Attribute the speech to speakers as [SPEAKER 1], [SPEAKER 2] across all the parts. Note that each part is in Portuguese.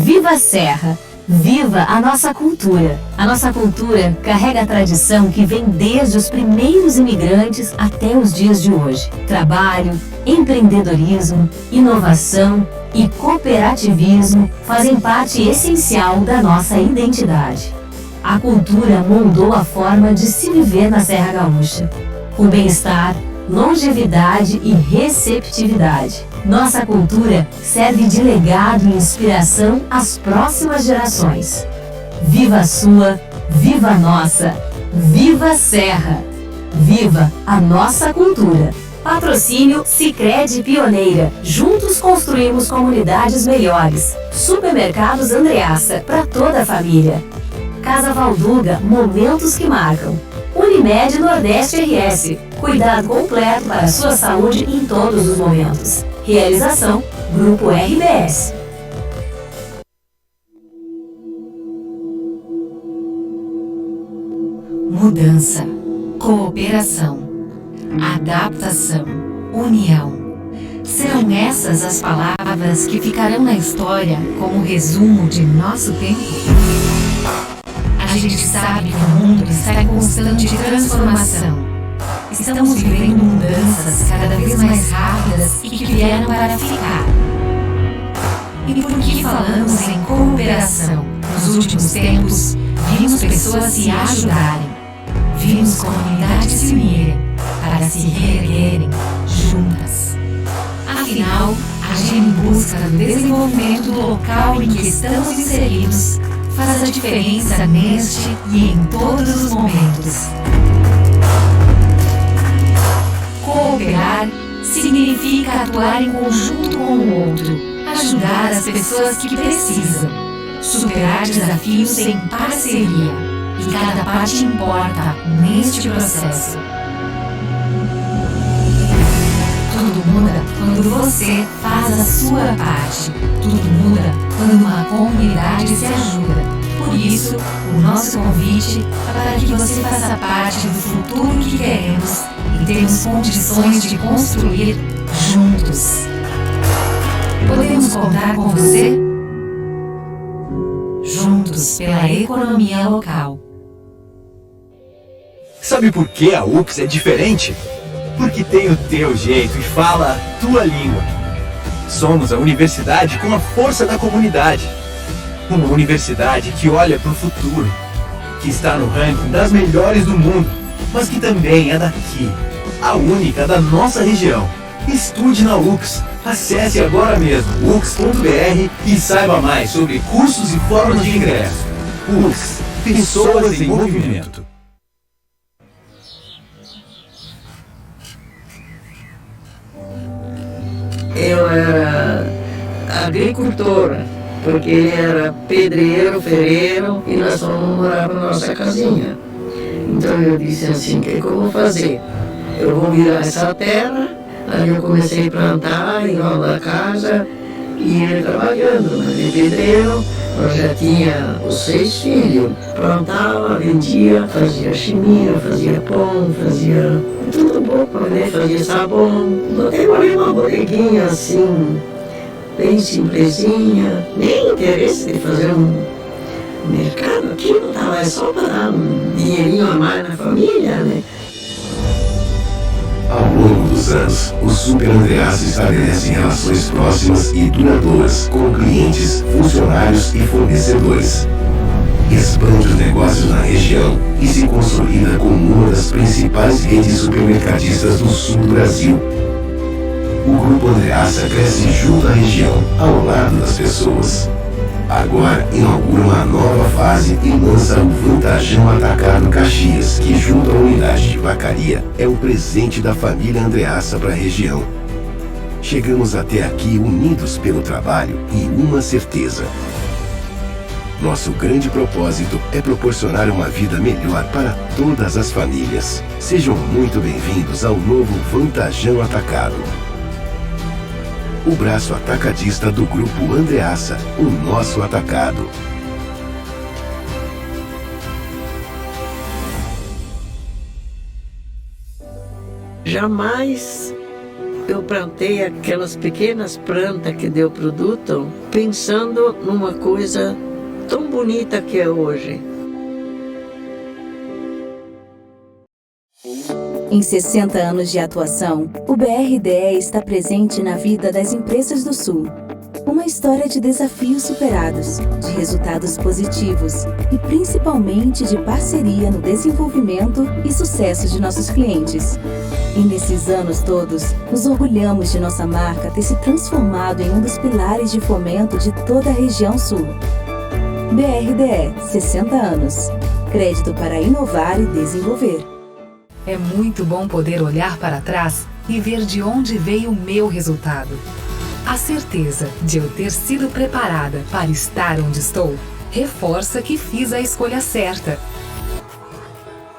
[SPEAKER 1] Viva a Serra! Viva a nossa cultura! A nossa cultura carrega a tradição que vem desde os primeiros imigrantes até os dias de hoje. Trabalho, empreendedorismo, inovação e cooperativismo fazem parte essencial da nossa identidade. A cultura moldou a forma de se viver na Serra Gaúcha, com bem-estar, longevidade e receptividade. Nossa cultura serve de legado e inspiração às próximas gerações. Viva a sua, viva a nossa, viva a Serra! Viva a nossa cultura! Patrocínio Sicredi Pioneira. Juntos construímos comunidades melhores. Supermercados Andreassa, para toda a família. Casa Valduga, momentos que marcam. Unimed Nordeste RS, cuidado completo para a sua saúde em todos os momentos. Realização, Grupo RBS.
[SPEAKER 2] Mudança, cooperação, adaptação, união. Serão essas as palavras que ficarão na história como resumo de nosso tempo? A gente sabe que o mundo está em constante transformação. Estamos vivendo mudanças cada vez mais rápidas e que vieram para ficar. E por que falamos em cooperação? Nos últimos tempos, vimos pessoas se ajudarem. Vimos comunidades se unirem para se reerguerem juntas. Afinal, agir em busca do desenvolvimento do local em que estamos inseridos faz a diferença neste e em todos os momentos. Cooperar significa atuar em conjunto com o outro, ajudar as pessoas que precisam, superar desafios em parceria, e cada parte importa neste processo. Tudo muda quando você faz a sua parte. Tudo muda quando uma comunidade se ajuda. Por isso, o nosso convite é para que você faça parte do futuro que queremos e temos condições de construir juntos. Podemos contar com você? Juntos pela economia local.
[SPEAKER 3] Sabe por que a UX é diferente? Porque tem o teu jeito e fala a tua língua. Somos a universidade com a força da comunidade. Uma universidade que olha para o futuro, que está no ranking das melhores do mundo, mas que também é daqui, a única da nossa região. Estude na UX. Acesse agora mesmo ux.br e saiba mais sobre cursos e formas de ingresso. UX, pessoas em movimento.
[SPEAKER 4] Eu era agricultora, porque ele era pedreiro, ferreiro, e nós fomos morar na nossa casinha. Então eu disse assim, o que eu vou fazer? Eu vou virar essa terra. Aí eu comecei a plantar em volta da casa, e ele trabalhando, mas ele pedreiro, nós já tinha os 6 filhos. Plantava, vendia, fazia chimia, fazia pão, fazia tudo pouco, né? Fazia sabão. Até morei uma bodeguinha assim, bem simplesinha, nem interesse de fazer um mercado. Aquilo estava só para dar um dinheirinho a mais na família, né?
[SPEAKER 5] Ao longo dos anos, o Super Andreassa estabelece relações próximas e duradouras com clientes, funcionários e fornecedores. Expande os negócios na região e se consolida como uma das principais redes supermercadistas do sul do Brasil. O Grupo Andreassa cresce junto à região, ao lado das pessoas. Agora inaugura uma nova fase e lança o Vantajão Atacado Caxias, que junto à unidade de Vacaria é um presente da família Andreassa para a região. Chegamos até aqui unidos pelo trabalho e uma certeza. Nosso grande propósito é proporcionar uma vida melhor para todas as famílias. Sejam muito bem-vindos ao novo Vantajão Atacado. O braço atacadista do Grupo Andreassa, o nosso atacado.
[SPEAKER 4] Jamais eu plantei aquelas pequenas plantas que deu produto, pensando numa coisa tão bonita que é hoje.
[SPEAKER 6] Em 60 anos de atuação, o BRDE está presente na vida das empresas do Sul. Uma história de desafios superados, de resultados positivos e principalmente de parceria no desenvolvimento e sucesso de nossos clientes. E nesses anos todos, nos orgulhamos de nossa marca ter se transformado em um dos pilares de fomento de toda a região Sul. BRDE, 60 anos. Crédito para inovar e desenvolver.
[SPEAKER 2] É muito bom poder olhar para trás e ver de onde veio o meu resultado. A certeza de eu ter sido preparada para estar onde estou reforça que fiz a escolha certa.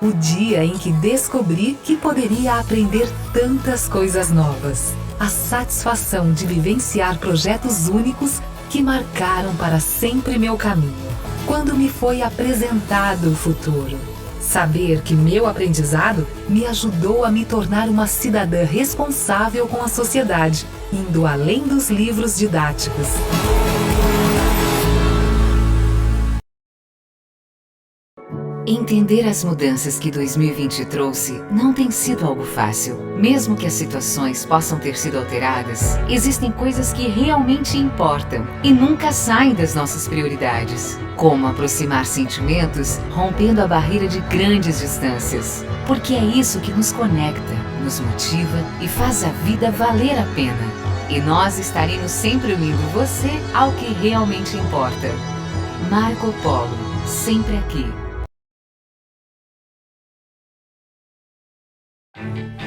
[SPEAKER 2] O dia em que descobri que poderia aprender tantas coisas novas. A satisfação de vivenciar projetos únicos que marcaram para sempre meu caminho. Quando me foi apresentado o futuro. Saber que meu aprendizado me ajudou a me tornar uma cidadã responsável com a sociedade, indo além dos livros didáticos. Entender as mudanças que 2020 trouxe não tem sido algo fácil. Mesmo que as situações possam ter sido alteradas, existem coisas que realmente importam e nunca saem das nossas prioridades. Como aproximar sentimentos, rompendo a barreira de grandes distâncias. Porque é isso que nos conecta, nos motiva e faz a vida valer a pena. E nós estaremos sempre unindo você ao que realmente importa. Marco Polo, sempre aqui.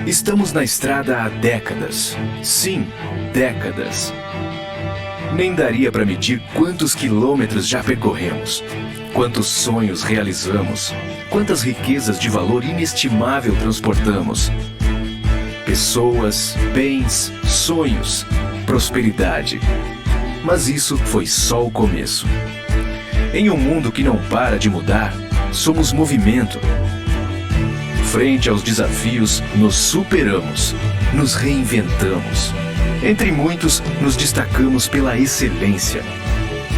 [SPEAKER 7] Estamos na estrada há décadas. Sim, décadas. Nem daria para medir quantos quilômetros já percorremos, quantos sonhos realizamos, quantas riquezas de valor inestimável transportamos. Pessoas, bens, sonhos, prosperidade. Mas isso foi só o começo. Em um mundo que não para de mudar, somos movimento. Frente aos desafios, nos superamos, nos reinventamos. Entre muitos, nos destacamos pela excelência.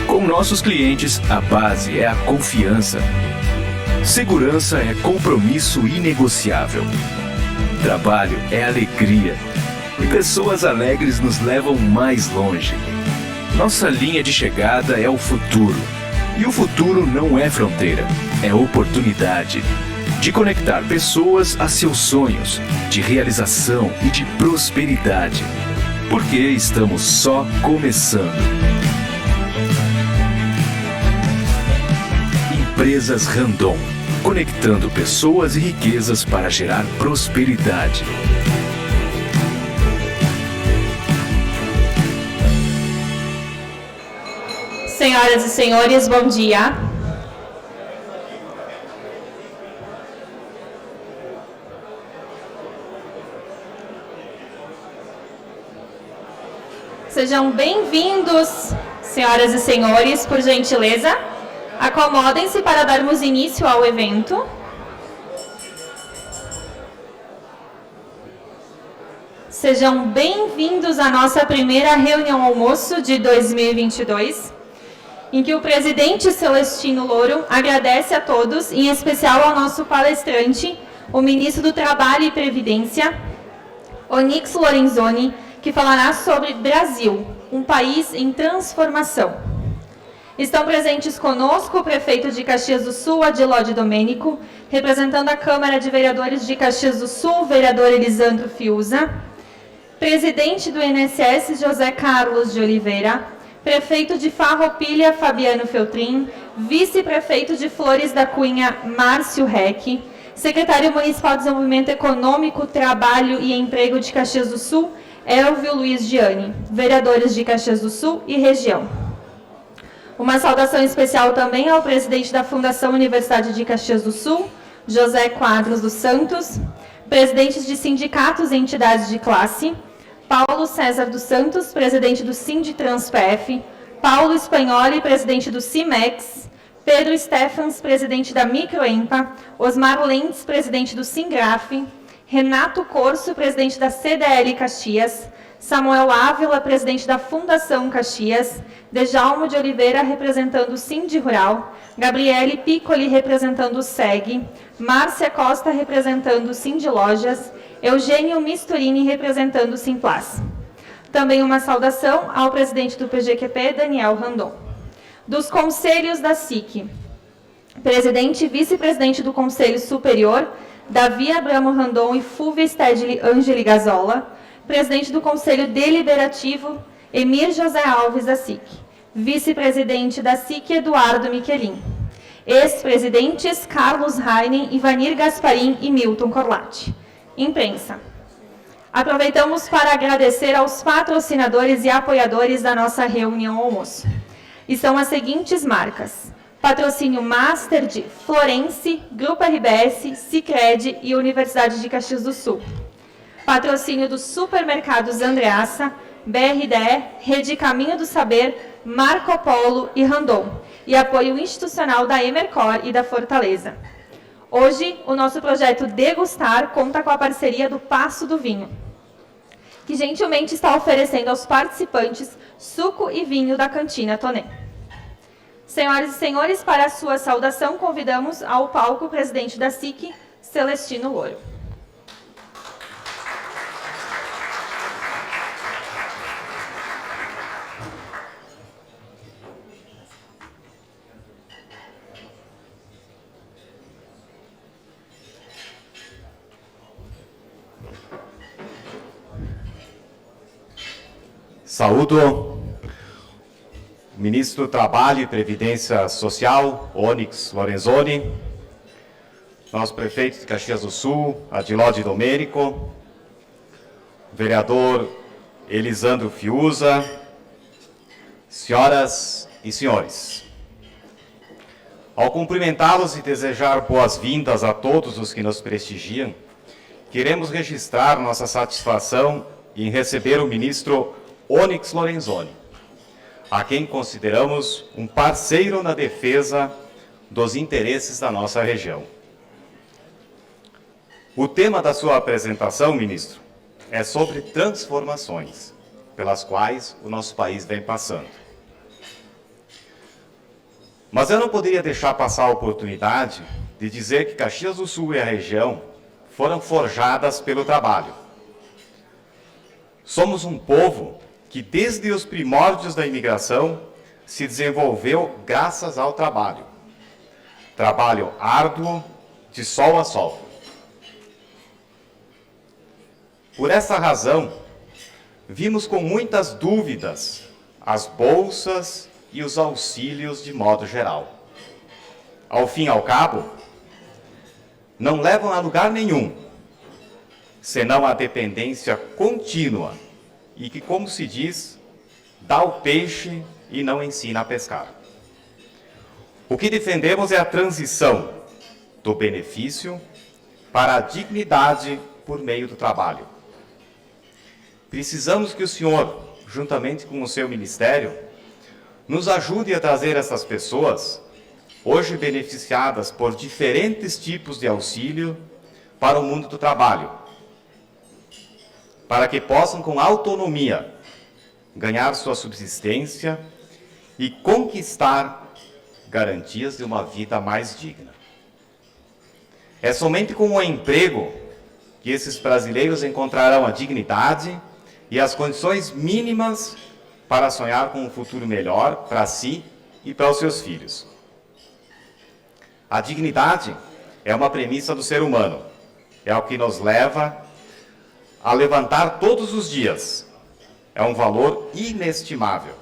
[SPEAKER 7] Com nossos clientes, a base é a confiança. Segurança é compromisso inegociável. Trabalho é alegria. E pessoas alegres nos levam mais longe. Nossa linha de chegada é o futuro. E o futuro não é fronteira, é oportunidade. De conectar pessoas a seus sonhos, de realização e de prosperidade. Porque estamos só começando. Empresas Randon, conectando pessoas e riquezas para gerar prosperidade.
[SPEAKER 8] Senhoras e senhores, bom dia. Sejam bem-vindos, senhoras e senhores, por gentileza. Acomodem-se para darmos início ao evento. Sejam bem-vindos à nossa primeira reunião almoço de 2022, em que o presidente Celestino Louro agradece a todos, em especial ao nosso palestrante, o ministro do Trabalho e Previdência, Onyx Lorenzoni, que falará sobre Brasil, um país em transformação. Estão presentes conosco o prefeito de Caxias do Sul, Adiló de Domênico, representando a Câmara de Vereadores de Caxias do Sul, vereador Elisandro Fiuza, presidente do INSS, José Carlos de Oliveira, prefeito de Farroupilha, Fabiano Feltrin, vice-prefeito de Flores da Cunha, Márcio Reck, secretário municipal de Desenvolvimento Econômico, Trabalho e Emprego de Caxias do Sul, Elvio Luiz Gianni, vereadores de Caxias do Sul e região. Uma saudação especial também ao presidente da Fundação Universidade de Caxias do Sul, José Quadros dos Santos, presidentes de sindicatos e entidades de classe, Paulo César dos Santos, presidente do Sinditrans-PF, Paulo Spagnoli, presidente do CIMEX, Pedro Stephans, presidente da Microempa, Osmar Lentz, presidente do Singraf, Renato Corso, presidente da CDL Caxias, Samuel Ávila, presidente da Fundação Caxias, Dejalmo de Oliveira, representando o Sindi Rural, Gabriele Piccoli, representando o SEG, Márcia Costa, representando o Sindi Lojas, Eugênio Misturini, representando o Simplas. Também uma saudação ao presidente do PGQP, Daniel Randon. Dos conselhos da SIC, presidente e vice-presidente do Conselho Superior, Davi Abramo Randon e Fúvia Stedley Angeli Gazola, presidente do Conselho Deliberativo, Emir José Alves da SIC, vice-presidente da SIC, Eduardo Michelin, ex-presidentes Carlos Heinen, Ivanir Gasparim e Milton Corlatti. Imprensa. Aproveitamos para agradecer aos patrocinadores e apoiadores da nossa reunião almoço. E são as seguintes marcas: patrocínio Master de Florence, Grupo RBS, Sicredi e Universidade de Caxias do Sul. Patrocínio dos supermercados Andreassa, BRDE, Rede Caminho do Saber, Marco Polo e Randon. E apoio institucional da Emercor e da Fortaleza. Hoje, o nosso projeto Degustar conta com a parceria do Passo do Vinho, que gentilmente está oferecendo aos participantes suco e vinho da Cantina Tonê. Senhoras e senhores, para a sua saudação, convidamos ao palco o presidente da SIC, Celestino Louro.
[SPEAKER 9] Saúdo o ministro do Trabalho e Previdência Social, Onyx Lorenzoni, nosso prefeito de Caxias do Sul, Adilode Domênico, vereador Elisandro Fiuza, senhoras e senhores. Ao cumprimentá-los e desejar boas-vindas a todos os que nos prestigiam, queremos registrar nossa satisfação em receber o ministro Onyx Lorenzoni, a quem consideramos um parceiro na defesa dos interesses da nossa região. O tema da sua apresentação, ministro, é sobre transformações pelas quais o nosso país vem passando. Mas eu não poderia deixar passar a oportunidade de dizer que Caxias do Sul e a região foram forjadas pelo trabalho. Somos um povo que desde os primórdios da imigração se desenvolveu graças ao trabalho. Trabalho árduo, de sol a sol. Por essa razão, vimos com muitas dúvidas as bolsas e os auxílios de modo geral. Ao fim e ao cabo, não levam a lugar nenhum, senão a dependência contínua e que, como se diz, dá o peixe e não ensina a pescar. O que defendemos é a transição do benefício para a dignidade por meio do trabalho. Precisamos que o senhor, juntamente com o seu ministério, nos ajude a trazer essas pessoas, hoje beneficiadas por diferentes tipos de auxílio, para o mundo do trabalho, para que possam, com autonomia, ganhar sua subsistência e conquistar garantias de uma vida mais digna. É somente com o emprego que esses brasileiros encontrarão a dignidade e as condições mínimas para sonhar com um futuro melhor para si e para os seus filhos. A dignidade é uma premissa do ser humano, é o que nos leva a levantar todos os dias. É um valor inestimável.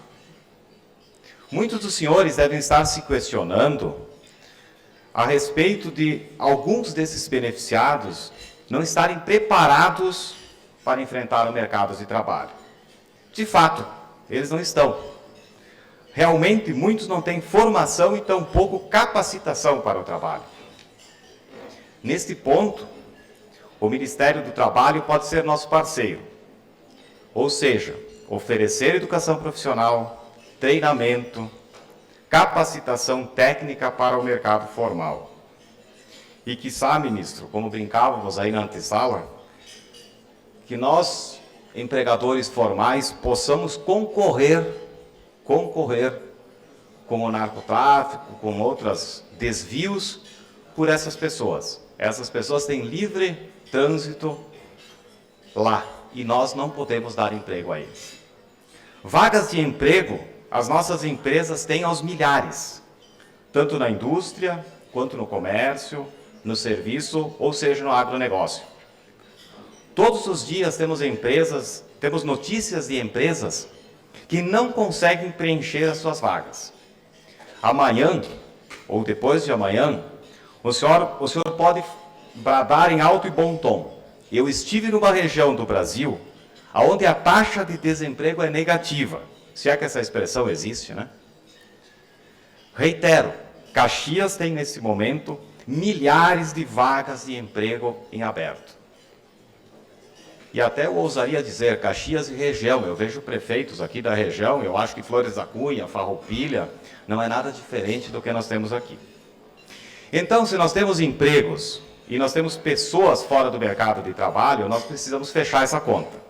[SPEAKER 9] Muitos dos senhores devem estar se questionando a respeito de alguns desses beneficiados não estarem preparados para enfrentar o mercado de trabalho. De fato, eles não estão. Realmente, muitos não têm formação e tampouco capacitação para o trabalho. Neste ponto, o Ministério do Trabalho pode ser nosso parceiro, ou seja, oferecer educação profissional, treinamento, capacitação técnica para o mercado formal. E quiçá, ministro, como brincávamos aí na antessala, que nós, empregadores formais, possamos concorrer com o narcotráfico, com outros desvios por essas pessoas. Essas pessoas têm livre trânsito lá e nós não podemos dar emprego a eles. Vagas de emprego, as nossas empresas têm aos milhares, tanto na indústria, quanto no comércio, no serviço, ou seja, no agronegócio. Todos os dias temos notícias de empresas que não conseguem preencher as suas vagas. Amanhã, ou depois de amanhã, o senhor pode bradar em alto e bom tom: eu estive numa região do Brasil onde a taxa de desemprego é negativa. Se é que essa expressão existe, né? Reitero, Caxias tem nesse momento milhares de vagas de emprego em aberto. E até eu ousaria dizer Caxias e região. Eu vejo prefeitos aqui da região, eu acho que Flores da Cunha, Farroupilha, não é nada diferente do que nós temos aqui. Então, se nós temos empregos e nós temos pessoas fora do mercado de trabalho, nós precisamos fechar essa conta.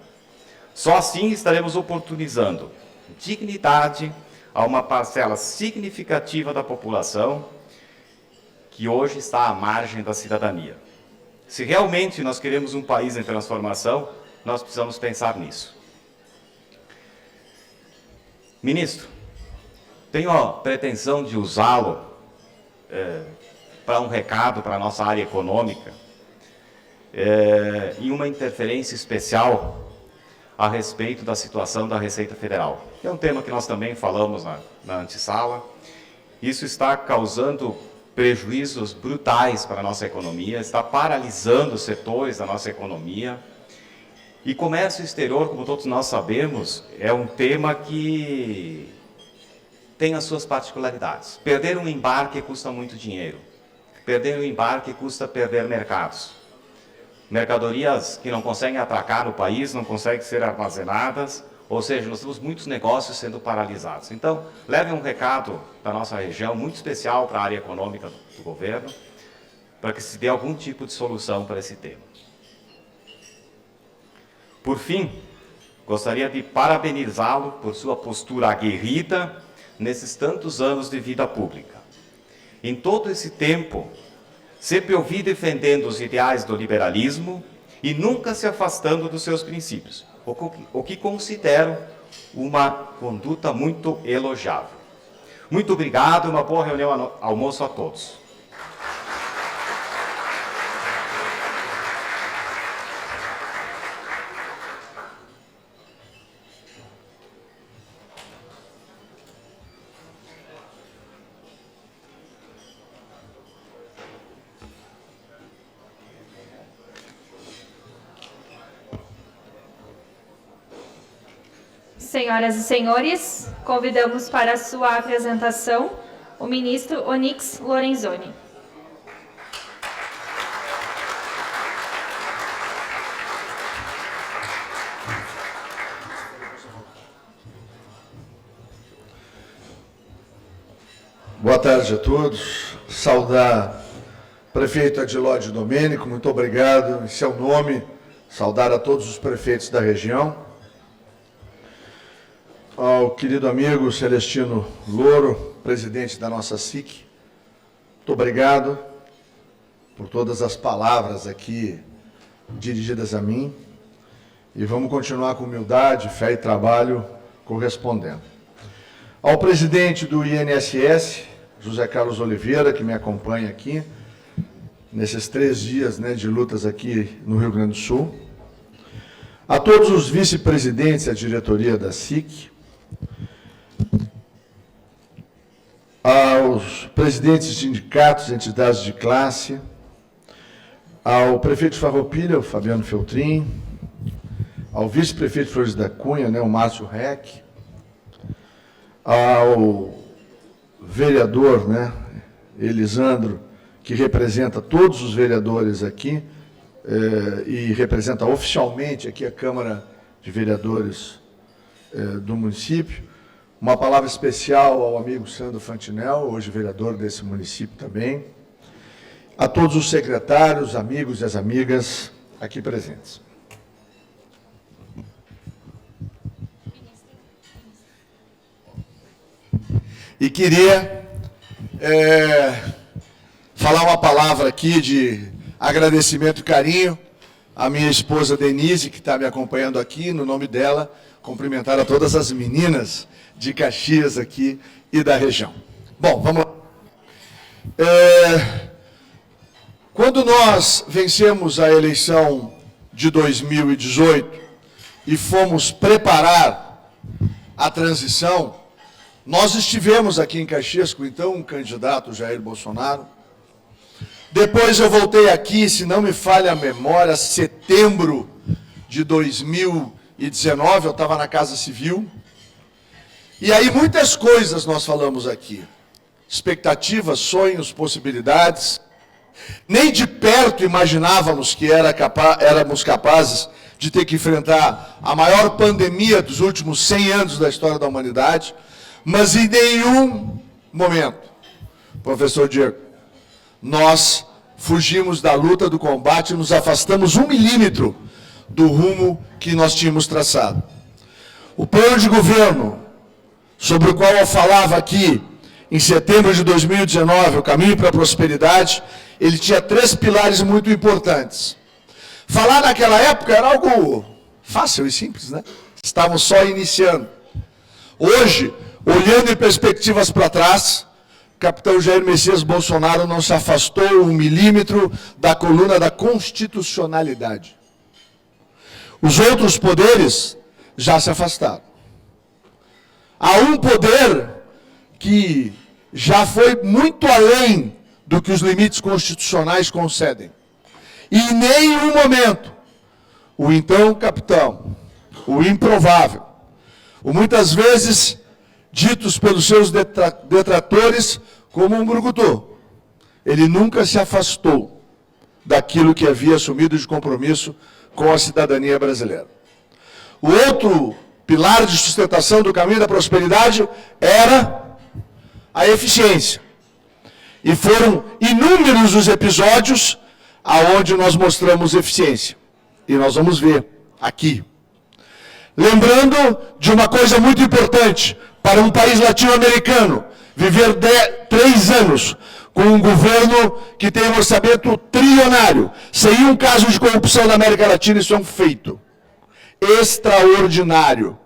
[SPEAKER 9] Só assim estaremos oportunizando dignidade a uma parcela significativa da população que hoje está à margem da cidadania. Se realmente nós queremos um país em transformação, nós precisamos pensar nisso. Ministro, tenho a pretensão de usá-lo para um recado para a nossa área econômica e uma interferência especial a respeito da situação da Receita Federal. É um tema que nós também falamos na antessala. Isso está causando prejuízos brutais para a nossa economia, está paralisando setores da nossa economia. E comércio exterior, como todos nós sabemos, é um tema que tem as suas particularidades. Perder um embarque custa muito dinheiro. Perder um embarque custa perder mercados. Mercadorias que não conseguem atracar no país, não conseguem ser armazenadas, ou seja, nós temos muitos negócios sendo paralisados. Então, leve um recado da nossa região, muito especial para a área econômica do governo, para que se dê algum tipo de solução para esse tema. Por fim, gostaria de parabenizá-lo por sua postura aguerrida nesses tantos anos de vida pública. Em todo esse tempo, sempre ouvi defendendo os ideais do liberalismo e nunca se afastando dos seus princípios, o que considero uma conduta muito elogiável. Muito obrigado e uma boa reunião almoço a todos.
[SPEAKER 8] Senhoras e senhores, convidamos para a sua apresentação o ministro Onyx Lorenzoni.
[SPEAKER 10] Boa tarde a todos. Saudar o prefeito Adilóide Domênico, muito obrigado. Em seu nome, saudar a todos os prefeitos da região. Ao querido amigo Celestino Louro, presidente da nossa SIC, muito obrigado por todas as palavras aqui dirigidas a mim. E vamos continuar com humildade, fé e trabalho correspondendo. Ao presidente do INSS, José Carlos Oliveira, que me acompanha aqui, nesses 3 dias de lutas aqui no Rio Grande do Sul. A todos os vice-presidentes da diretoria da SIC, aos presidentes de sindicatos e entidades de classe, ao prefeito de Farroupilha, o Fabiano Feltrin, ao vice-prefeito de Flores da Cunha, o Márcio Reck, ao vereador, Elisandro, que representa todos os vereadores aqui, e representa oficialmente aqui a Câmara de Vereadores do município. Uma palavra especial ao amigo Sandro Fantinel, hoje vereador desse município também. a todos os secretários, amigos e as amigas aqui presentes. E queria falar uma palavra aqui de agradecimento e carinho à minha esposa Denise, que está me acompanhando aqui, no nome dela, cumprimentar a todas as meninas de Caxias aqui e da região. Bom, vamos lá. Quando nós vencemos a eleição de 2018 e fomos preparar a transição, nós estivemos aqui em Caxias com então um candidato, Jair Bolsonaro. Depois eu voltei aqui, se não me falha a memória, setembro de 2019, eu estava na Casa Civil. E aí muitas coisas nós falamos aqui. Expectativas, sonhos, possibilidades. Nem de perto imaginávamos que éramos capazes de ter que enfrentar a maior pandemia dos últimos 100 anos da história da humanidade, mas em nenhum momento, professor Diego, nós fugimos da luta, do combate, nos afastamos 1 milímetro do rumo que nós tínhamos traçado. O plano de governo, sobre o qual eu falava aqui, em setembro de 2019, o Caminho para a Prosperidade, ele tinha 3 pilares muito importantes. Falar naquela época era algo fácil e simples, né? Estávamos só iniciando. Hoje, olhando em perspectivas para trás, o capitão Jair Messias Bolsonaro não se afastou 1 milímetro da coluna da constitucionalidade. Os outros poderes já se afastaram. Há um poder que já foi muito além do que os limites constitucionais concedem. E em nenhum momento, o então capitão, o improvável, o muitas vezes ditos pelos seus detratores como um brucutu, ele nunca se afastou daquilo que havia assumido de compromisso com a cidadania brasileira. O outro pilar de sustentação do Caminho da Prosperidade era a eficiência. E foram inúmeros os episódios aonde nós mostramos eficiência. E nós vamos ver aqui. Lembrando de uma coisa muito importante para um país latino-americano, viver 3 anos com um governo que tem um orçamento trilionário, sem um caso de corrupção na América Latina, isso é um feito extraordinário,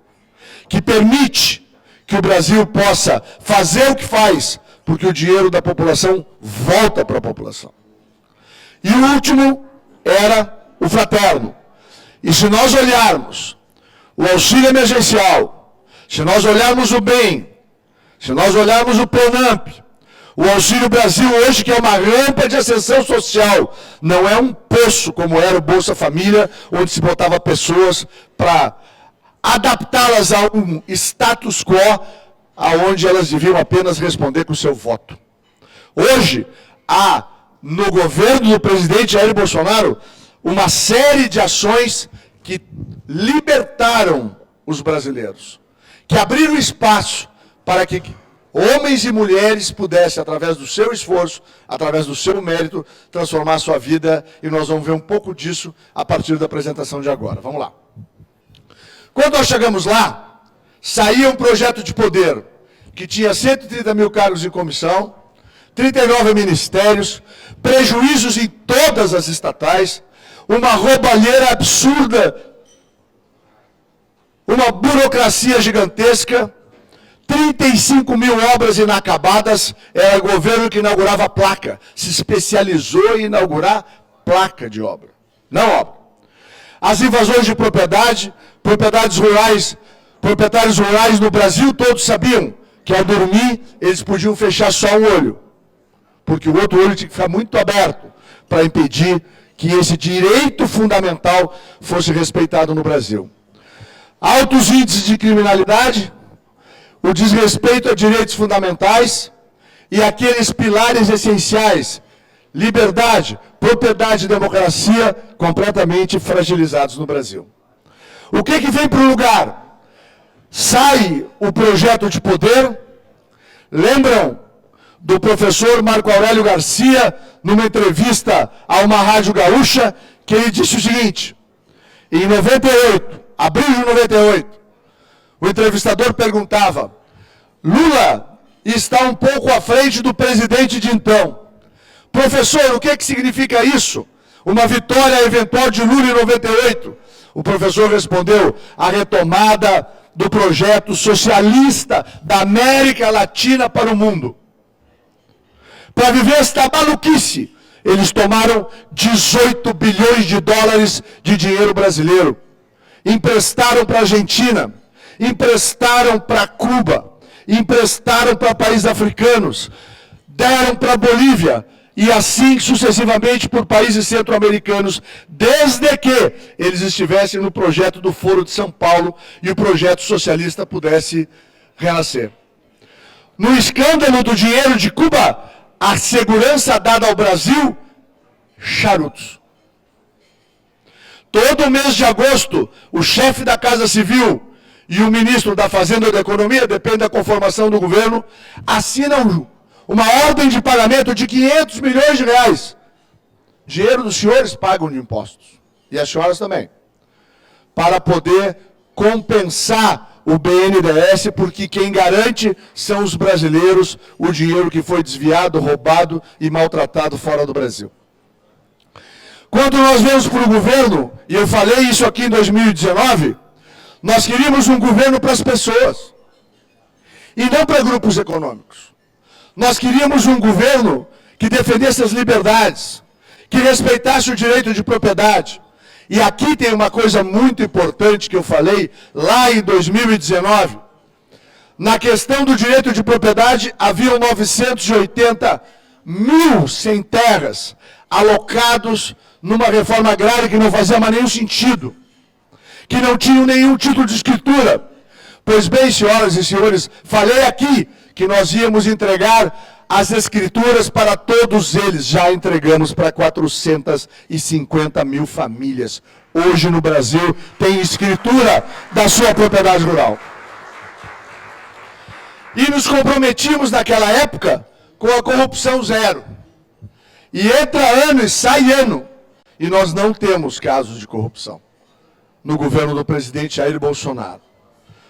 [SPEAKER 10] que permite que o Brasil possa fazer o que faz, porque o dinheiro da população volta para a população. E o último era o fraterno. E se nós olharmos o auxílio emergencial, se nós olharmos o BEM, se nós olharmos o PRONAMP, o Auxílio Brasil hoje, que é uma rampa de ascensão social, não é um poço como era o Bolsa Família, onde se botava pessoas para adaptá-las a um status quo, aonde elas deviam apenas responder com o seu voto. Hoje, há no governo do presidente Jair Bolsonaro uma série de ações que libertaram os brasileiros, que abriram espaço para que homens e mulheres pudessem, através do seu esforço, através do seu mérito, transformar a sua vida, e nós vamos ver um pouco disso a partir da apresentação de agora. Vamos lá. Quando nós chegamos lá, saía um projeto de poder que tinha 130 mil cargos em comissão, 39 ministérios, prejuízos em todas as estatais, uma roubalheira absurda, uma burocracia gigantesca, 35 mil obras inacabadas, era o governo que inaugurava a placa, se especializou em inaugurar placa de obra, não obra. As invasões de propriedade, propriedades rurais, proprietários rurais no Brasil todos sabiam que ao dormir eles podiam fechar só um olho, porque o outro olho tinha que ficar muito aberto para impedir que esse direito fundamental fosse respeitado no Brasil. Altos índices de criminalidade, o desrespeito a direitos fundamentais e aqueles pilares essenciais, liberdade, propriedade e democracia, completamente fragilizados no Brasil. O que vem para o lugar? Sai o projeto de poder, lembram do professor Marco Aurélio Garcia, numa entrevista a uma rádio gaúcha, que ele disse o seguinte: em 98, abril de 98, o entrevistador perguntava: Lula está um pouco à frente do presidente de então. Professor, o que significa isso? Uma vitória eventual de Lula em 98? O professor respondeu: a retomada do projeto socialista da América Latina para o mundo. Para viver esta maluquice, eles tomaram 18 bilhões de dólares de dinheiro brasileiro. Emprestaram para a Argentina, emprestaram para Cuba, emprestaram para países africanos, deram para a Bolívia, e assim sucessivamente por países centro-americanos, desde que eles estivessem no projeto do Foro de São Paulo e o projeto socialista pudesse renascer. No escândalo do dinheiro de Cuba, a segurança dada ao Brasil, charutos. Todo mês de agosto, o chefe da Casa Civil e o ministro da Fazenda e da Economia, depende da conformação do governo, assinam uma ordem de pagamento de 500 milhões de reais. Dinheiro dos senhores pagam de impostos. E as senhoras também. Para poder compensar o BNDES, porque quem garante são os brasileiros o dinheiro que foi desviado, roubado e maltratado fora do Brasil. Quando nós vemos para o governo, e eu falei isso aqui em 2019, nós queríamos um governo para as pessoas. E não para grupos econômicos. Nós queríamos um governo que defendesse as liberdades, que respeitasse o direito de propriedade. E aqui tem uma coisa muito importante que eu falei lá em 2019. Na questão do direito de propriedade, haviam 980 mil sem terras alocados numa reforma agrária que não fazia mais nenhum sentido, que não tinham nenhum título de escritura. Pois bem, senhoras e senhores, falei aqui que nós íamos entregar as escrituras para todos eles. Já entregamos para 450 mil famílias. Hoje no Brasil tem escritura da sua propriedade rural. E nos comprometimos naquela época com a corrupção zero. E entra ano e sai ano. E nós não temos casos de corrupção no governo do presidente Jair Bolsonaro.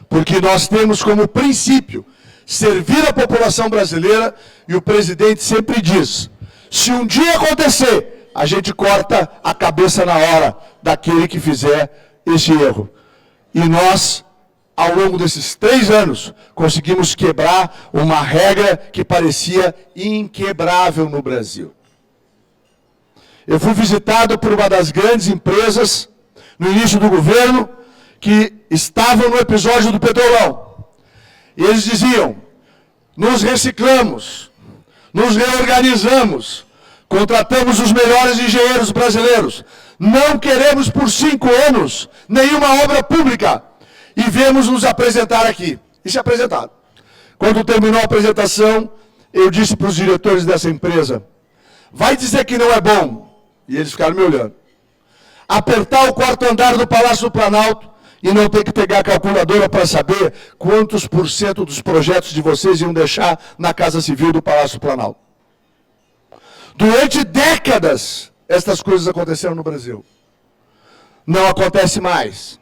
[SPEAKER 10] Porque nós temos como princípio servir a população brasileira, e o presidente sempre diz: se um dia acontecer, a gente corta a cabeça na hora daquele que fizer esse erro. E nós, ao longo desses 3 anos, conseguimos quebrar uma regra que parecia inquebrável no Brasil. Eu fui visitado por uma das grandes empresas, no início do governo, que estavam no episódio do Petrolão. E eles diziam: nos reciclamos, nos reorganizamos, contratamos os melhores engenheiros brasileiros, não queremos por 5 anos nenhuma obra pública e viemos nos apresentar aqui. E se apresentaram. Quando terminou a apresentação, eu disse para os diretores dessa empresa: vai dizer que não é bom. E eles ficaram me olhando. Apertar o 4º andar do Palácio do Planalto e não ter que pegar a calculadora para saber quantos % dos projetos de vocês iam deixar na Casa Civil do Palácio do Planalto. Durante décadas, estas coisas aconteceram no Brasil. Não acontece mais.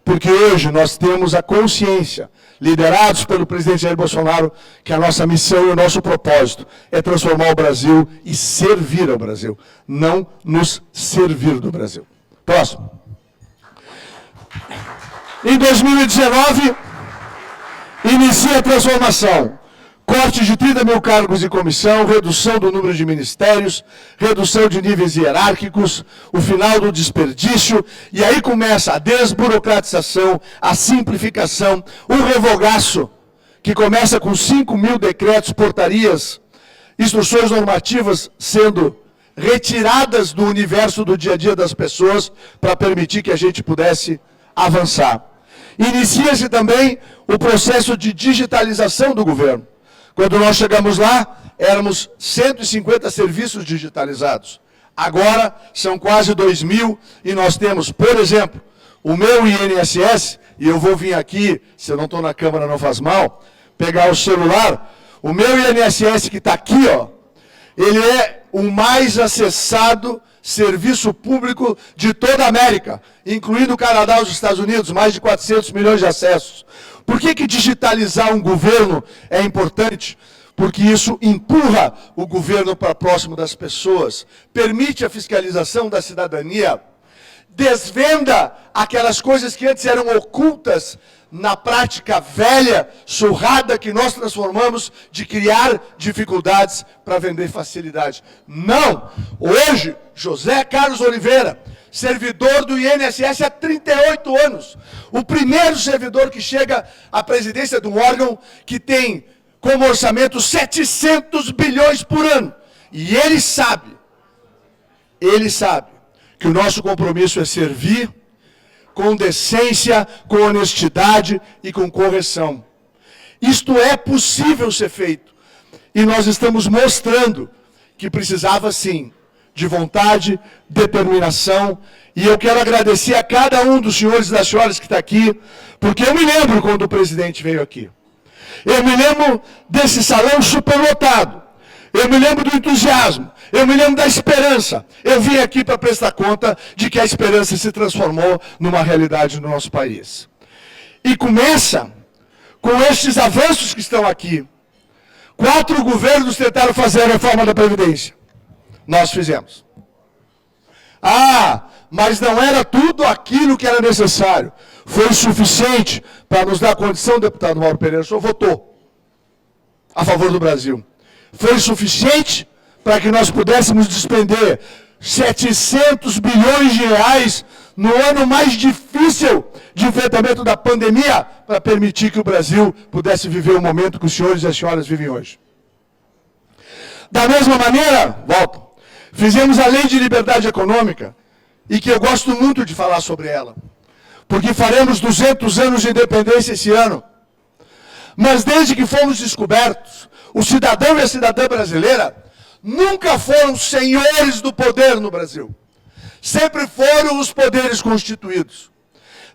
[SPEAKER 10] Porque hoje nós temos a consciência, liderados pelo presidente Jair Bolsonaro, que a nossa missão e o nosso propósito é transformar o Brasil e servir ao Brasil, não nos servir do Brasil. Próximo. Em 2019, inicia a transformação. Corte de 30 mil cargos de comissão, redução do número de ministérios, redução de níveis hierárquicos, o final do desperdício, e aí começa a desburocratização, a simplificação, o revogaço, que começa com 5 mil decretos, portarias, instruções normativas sendo retiradas do universo do dia a dia das pessoas para permitir que a gente pudesse avançar. Inicia-se também o processo de digitalização do governo. Quando nós chegamos lá, éramos 150 serviços digitalizados. Agora, são quase 2.000 e nós temos, por exemplo, o meu INSS, e eu vou vir aqui, se eu não estou na Câmara não faz mal, pegar o celular. O meu INSS que está aqui, ó, ele é o mais acessado serviço público de toda a América, incluindo o Canadá e os Estados Unidos, mais de 400 milhões de acessos. Por que digitalizar um governo é importante? Porque isso empurra o governo para próximo das pessoas, permite a fiscalização da cidadania, desvenda aquelas coisas que antes eram ocultas na prática velha, surrada, que nós transformamos de criar dificuldades para vender facilidade. Não! Hoje, José Carlos Oliveira, servidor do INSS há 38 anos, o primeiro servidor que chega à presidência de um órgão que tem como orçamento 700 bilhões por ano. E ele sabe que o nosso compromisso é servir com decência, com honestidade e com correção. Isto é possível ser feito. E nós estamos mostrando que precisava, sim, de vontade, determinação. E eu quero agradecer a cada um dos senhores e das senhoras que está aqui, porque eu me lembro quando o presidente veio aqui. Eu me lembro desse salão superlotado. Eu me lembro do entusiasmo. Eu me lembro da esperança. Eu vim aqui para prestar conta de que a esperança se transformou numa realidade no nosso país. E começa com estes avanços que estão aqui. 4 governos tentaram fazer a reforma da Previdência. Nós fizemos. Mas não era tudo aquilo que era necessário. Foi suficiente para nos dar condição, deputado Mauro Pereira, o senhor votou a favor do Brasil. Foi suficiente para que nós pudéssemos despender 700 bilhões de reais no ano mais difícil de enfrentamento da pandemia, para permitir que o Brasil pudesse viver o momento que os senhores e as senhoras vivem hoje. Da mesma maneira, fizemos a Lei de Liberdade Econômica, e que eu gosto muito de falar sobre ela, porque faremos 200 anos de independência esse ano. Mas desde que fomos descobertos, o cidadão e a cidadã brasileira nunca foram senhores do poder no Brasil. Sempre foram os poderes constituídos.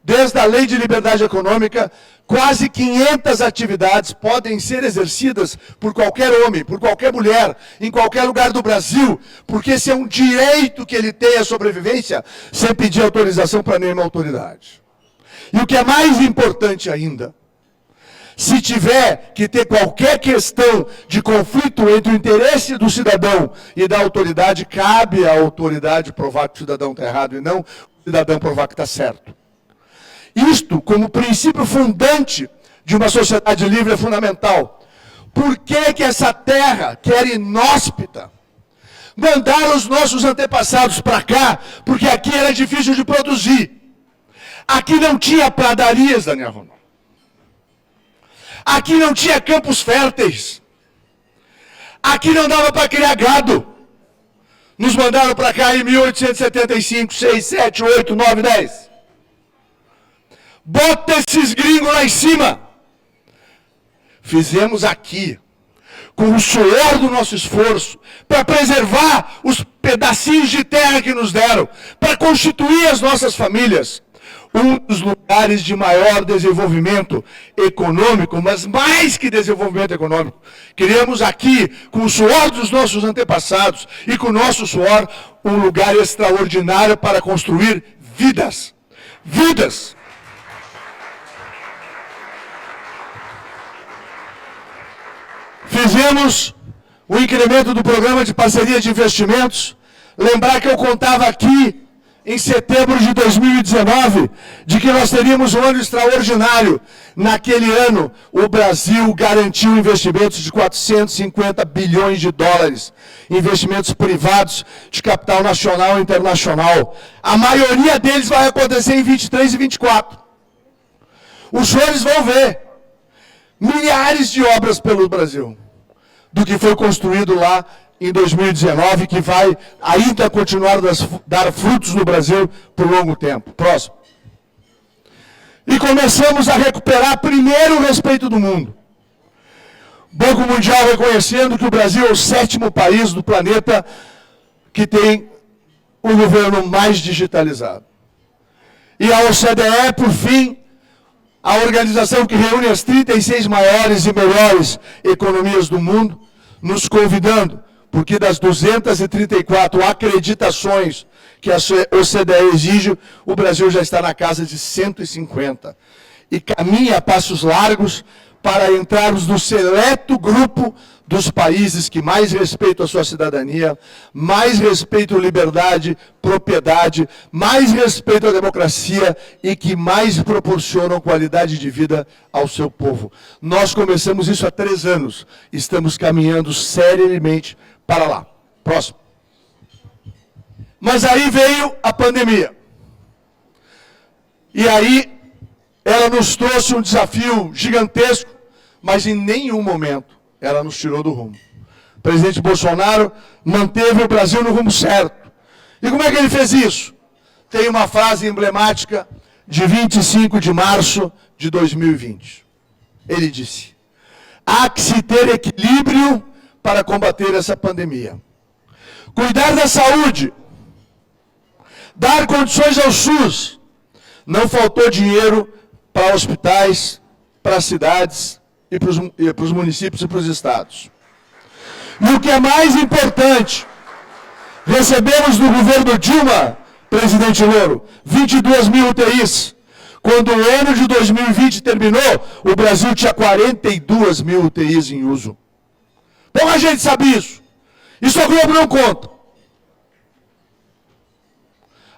[SPEAKER 10] Desde a Lei de Liberdade Econômica, quase 500 atividades podem ser exercidas por qualquer homem, por qualquer mulher, em qualquer lugar do Brasil, porque esse é um direito que ele tem à sobrevivência, sem pedir autorização para nenhuma autoridade. E o que é mais importante ainda, se tiver que ter qualquer questão de conflito entre o interesse do cidadão e da autoridade, cabe à autoridade provar que o cidadão está errado e não o cidadão provar que está certo. Isto, como princípio fundante de uma sociedade livre, é fundamental. Por que essa terra, que era inóspita, mandaram os nossos antepassados para cá? Porque aqui era difícil de produzir. Aqui não tinha pradarias, Daniel Ronaldo. Aqui não tinha campos férteis. Aqui não dava para criar gado. Nos mandaram para cá em 1875, 6, 7, 8, 9, 10. Bota esses gringos lá em cima. Fizemos aqui, com o suor do nosso esforço, para preservar os pedacinhos de terra que nos deram, para constituir as nossas famílias. Um dos lugares de maior desenvolvimento econômico, mas mais que desenvolvimento econômico. Criamos aqui, com o suor dos nossos antepassados e com o nosso suor, um lugar extraordinário para construir vidas. Vidas! Fizemos o incremento do programa de parceria de investimentos. Lembrar que eu contava aqui, em setembro de 2019, de que nós teríamos um ano extraordinário. Naquele ano, o Brasil garantiu investimentos de 450 bilhões de dólares, investimentos privados de capital nacional e internacional. A maioria deles vai acontecer em 23 e 24. Os senhores vão ver milhares de obras pelo Brasil, do que foi construído lá em 2019, que vai ainda continuar a dar frutos no Brasil por longo tempo. Próximo. E começamos a recuperar primeiro o respeito do mundo. O Banco Mundial reconhecendo que o Brasil é o 7º país do planeta que tem o governo mais digitalizado. E a OCDE, por fim, a organização que reúne as 36 maiores e melhores economias do mundo, nos convidando, porque das 234 acreditações que a OCDE exige, o Brasil já está na casa de 150. E caminha a passos largos para entrarmos no seleto grupo dos países que mais respeitam a sua cidadania, mais respeitam a liberdade, propriedade, mais respeitam a democracia e que mais proporcionam qualidade de vida ao seu povo. Nós começamos isso há 3 anos. Estamos caminhando seriamente para lá. Próximo. Mas aí veio a pandemia. E aí ela nos trouxe um desafio gigantesco, mas em nenhum momento ela nos tirou do rumo. O presidente Bolsonaro manteve o Brasil no rumo certo. E como é que ele fez isso? Tem uma frase emblemática de 25 de março de 2020. Ele disse: há que se ter equilíbrio para combater essa pandemia. Cuidar da saúde, dar condições ao SUS. Não faltou dinheiro para hospitais, para cidades e para os municípios e para os estados. E o que é mais importante, recebemos do governo Dilma, presidente Louro, 22 mil UTIs. Quando o ano de 2020 terminou, o Brasil tinha 42 mil UTIs em uso. Pouca gente sabe isso. Isso a Globo não conta.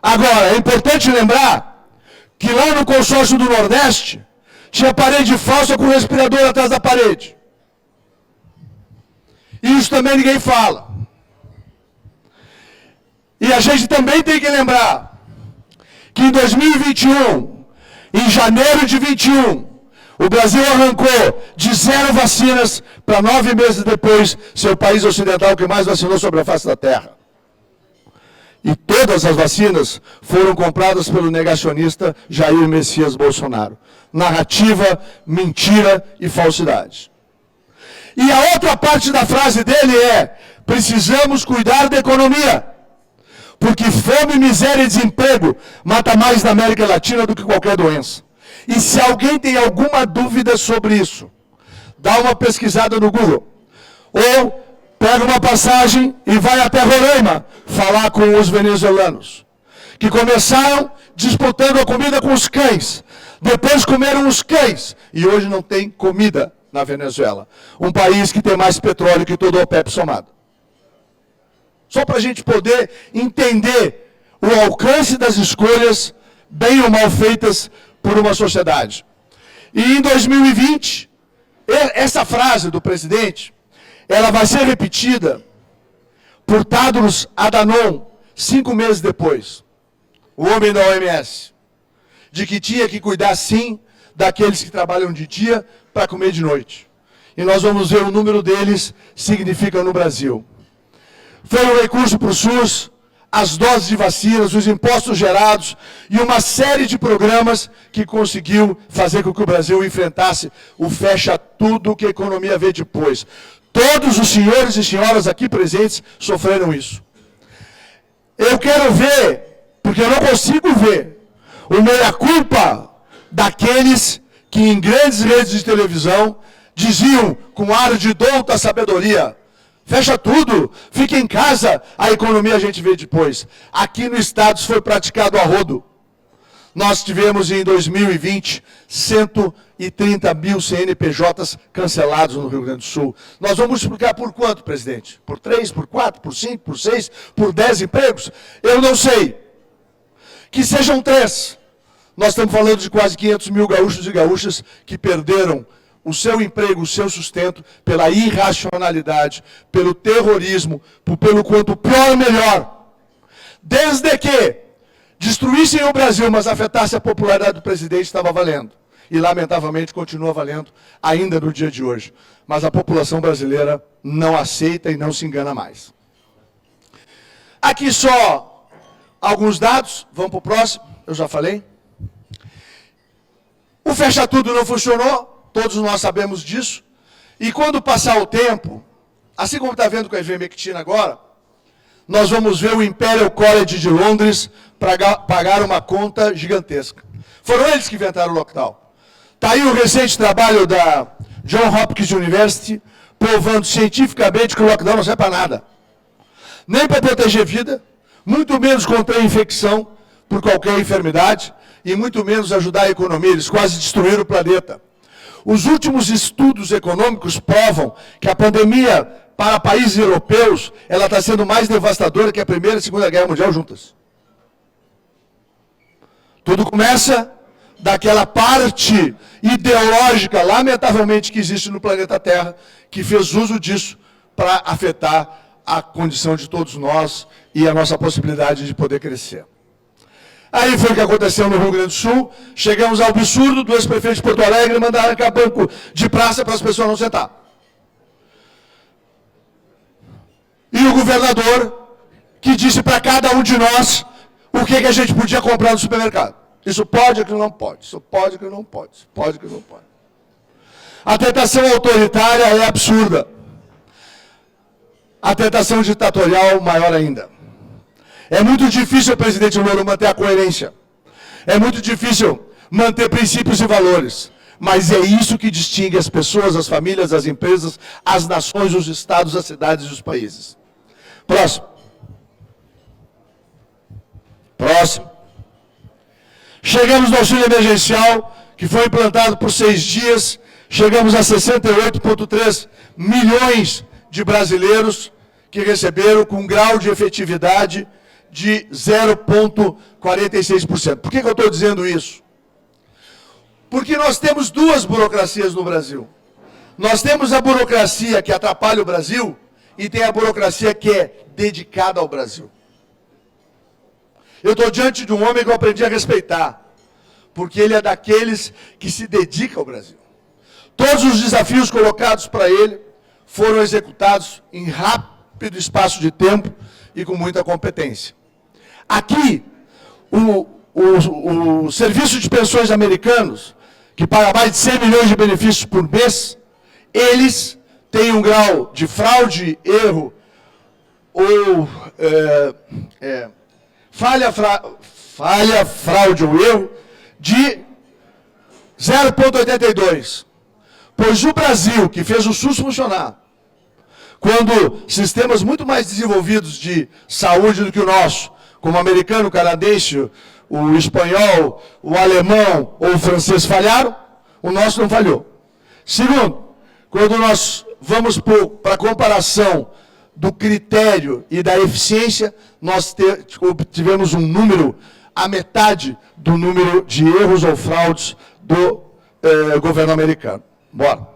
[SPEAKER 10] Agora, é importante lembrar que lá no consórcio do Nordeste, tinha parede falsa com respirador atrás da parede. E isso também ninguém fala. E a gente também tem que lembrar que em 2021, em janeiro de 21, o Brasil arrancou de 0 vacinas para 9 meses depois ser o país ocidental que mais vacinou sobre a face da Terra. E todas as vacinas foram compradas pelo negacionista Jair Messias Bolsonaro. Narrativa, mentira e falsidade. E a outra parte da frase dele é: precisamos cuidar da economia, porque fome, miséria e desemprego mata mais na América Latina do que qualquer doença. E se alguém tem alguma dúvida sobre isso, dá uma pesquisada no Google. Ou pega uma passagem e vai até Roraima falar com os venezuelanos, que começaram disputando a comida com os cães, depois comeram os cães, e hoje não tem comida na Venezuela. Um país que tem mais petróleo que todo o OPEP somado. Só para a gente poder entender o alcance das escolhas, bem ou mal feitas por uma sociedade. E em 2020, essa frase do presidente, ela vai ser repetida por Tedros Adhanom 5 meses depois, o homem da OMS, de que tinha que cuidar sim daqueles que trabalham de dia para comer de noite. E nós vamos ver o número deles significa no Brasil. Foi um recurso para o SUS, as doses de vacinas, os impostos gerados e uma série de programas que conseguiu fazer com que o Brasil enfrentasse o fecha tudo que a economia vê depois. Todos os senhores e senhoras aqui presentes sofreram isso. Eu quero ver, porque eu não consigo ver, o meia-culpa daqueles que em grandes redes de televisão diziam com ar de douta sabedoria: fecha tudo, fica em casa, a economia a gente vê depois. Aqui no estado isso foi praticado a rodo. Nós tivemos em 2020 130 mil CNPJs cancelados no Rio Grande do Sul. Nós vamos multiplicar por quanto, presidente? Por 3, por 4, por 5, por 6, por 10 empregos? Eu não sei. Que sejam 3. Nós estamos falando de quase 500 mil gaúchos e gaúchas que perderam o seu emprego, o seu sustento, pela irracionalidade, pelo terrorismo, pelo quanto pior melhor. Desde que destruíssem o Brasil, mas afetasse a popularidade do presidente, estava valendo. E, lamentavelmente, continua valendo ainda no dia de hoje. Mas a população brasileira não aceita e não se engana mais. Aqui só alguns dados, vamos para o próximo, eu já falei. O fecha tudo não funcionou, todos nós sabemos disso. E quando passar o tempo, assim como está vendo com a ivermectina agora, nós vamos ver o Imperial College de Londres pagar uma conta gigantesca. Foram eles que inventaram o lockdown. Está aí o recente trabalho da John Hopkins University, provando cientificamente que o lockdown não serve para nada. Nem para proteger vida, muito menos contra a infecção por qualquer enfermidade, e muito menos ajudar a economia. Eles quase destruíram o planeta. Os últimos estudos econômicos provam que a pandemia, para países europeus, ela está sendo mais devastadora que a Primeira e a Segunda Guerra Mundial juntas. Tudo começa daquela parte ideológica, lamentavelmente, que existe no planeta Terra, que fez uso disso para afetar a condição de todos nós e a nossa possibilidade de poder crescer. Aí foi o que aconteceu no Rio Grande do Sul. Chegamos ao absurdo do ex-prefeito de Porto Alegre mandar arrancar banco de praça para as pessoas não sentar. E o governador que disse para cada um de nós o que a gente podia comprar no supermercado. Isso pode, aquilo não pode. Isso pode, aquilo não pode. Isso pode, aquilo não pode. A tentação autoritária é absurda. A tentação ditatorial maior ainda. É muito difícil, presidente Lula, manter a coerência. É muito difícil manter princípios e valores. Mas é isso que distingue as pessoas, as famílias, as empresas, as nações, os estados, as cidades e os países. Próximo. Próximo. Chegamos no auxílio emergencial, que foi implantado por 6 dias. Chegamos a 68,3 milhões de brasileiros que receberam com um grau de efetividade de 0,46%. Por que eu estou dizendo isso? Porque nós temos duas burocracias no Brasil. Nós temos a burocracia que atrapalha o Brasil e tem a burocracia que é dedicada ao Brasil. Eu estou diante de um homem que eu aprendi a respeitar, porque ele é daqueles que se dedica ao Brasil. Todos os desafios colocados para ele foram executados em rápido espaço de tempo e com muita competência. Aqui, o Serviço de Pensões americanos, que paga mais de 100 milhões de benefícios por mês, eles têm um grau de fraude, erro ou falha, fraude ou erro de 0,82. Pois o Brasil, que fez o SUS funcionar, quando sistemas muito mais desenvolvidos de saúde do que o nosso, como o americano, o canadense, o espanhol, o alemão ou o francês falharam, o nosso não falhou. Segundo, quando nós vamos para a comparação do critério e da eficiência, nós tivemos um número, a metade do número de erros ou fraudes do governo americano. Bora.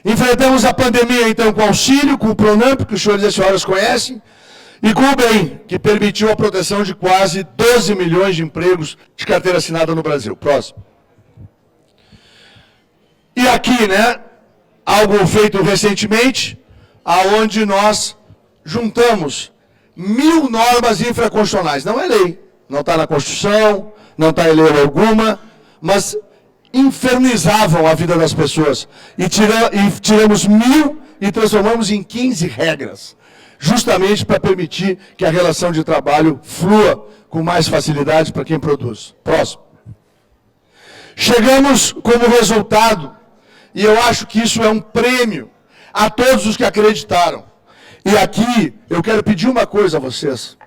[SPEAKER 10] Enfrentamos a pandemia, então, com auxílio, com o Pronamp, que os senhores e as senhoras conhecem, e com o BEM, que permitiu a proteção de quase 12 milhões de empregos de carteira assinada no Brasil. Próximo. E aqui, né, algo feito recentemente, aonde nós juntamos 1000 normas infraconstitucionais. Não é lei, não está na Constituição, não está em lei alguma, mas infernizavam a vida das pessoas. E tiramos 1000 e transformamos em 15 regras, justamente para permitir que a relação de trabalho flua com mais facilidade para quem produz. Próximo. Chegamos como resultado, e eu acho que isso é um prêmio a todos os que acreditaram. E aqui eu quero pedir uma coisa a vocês.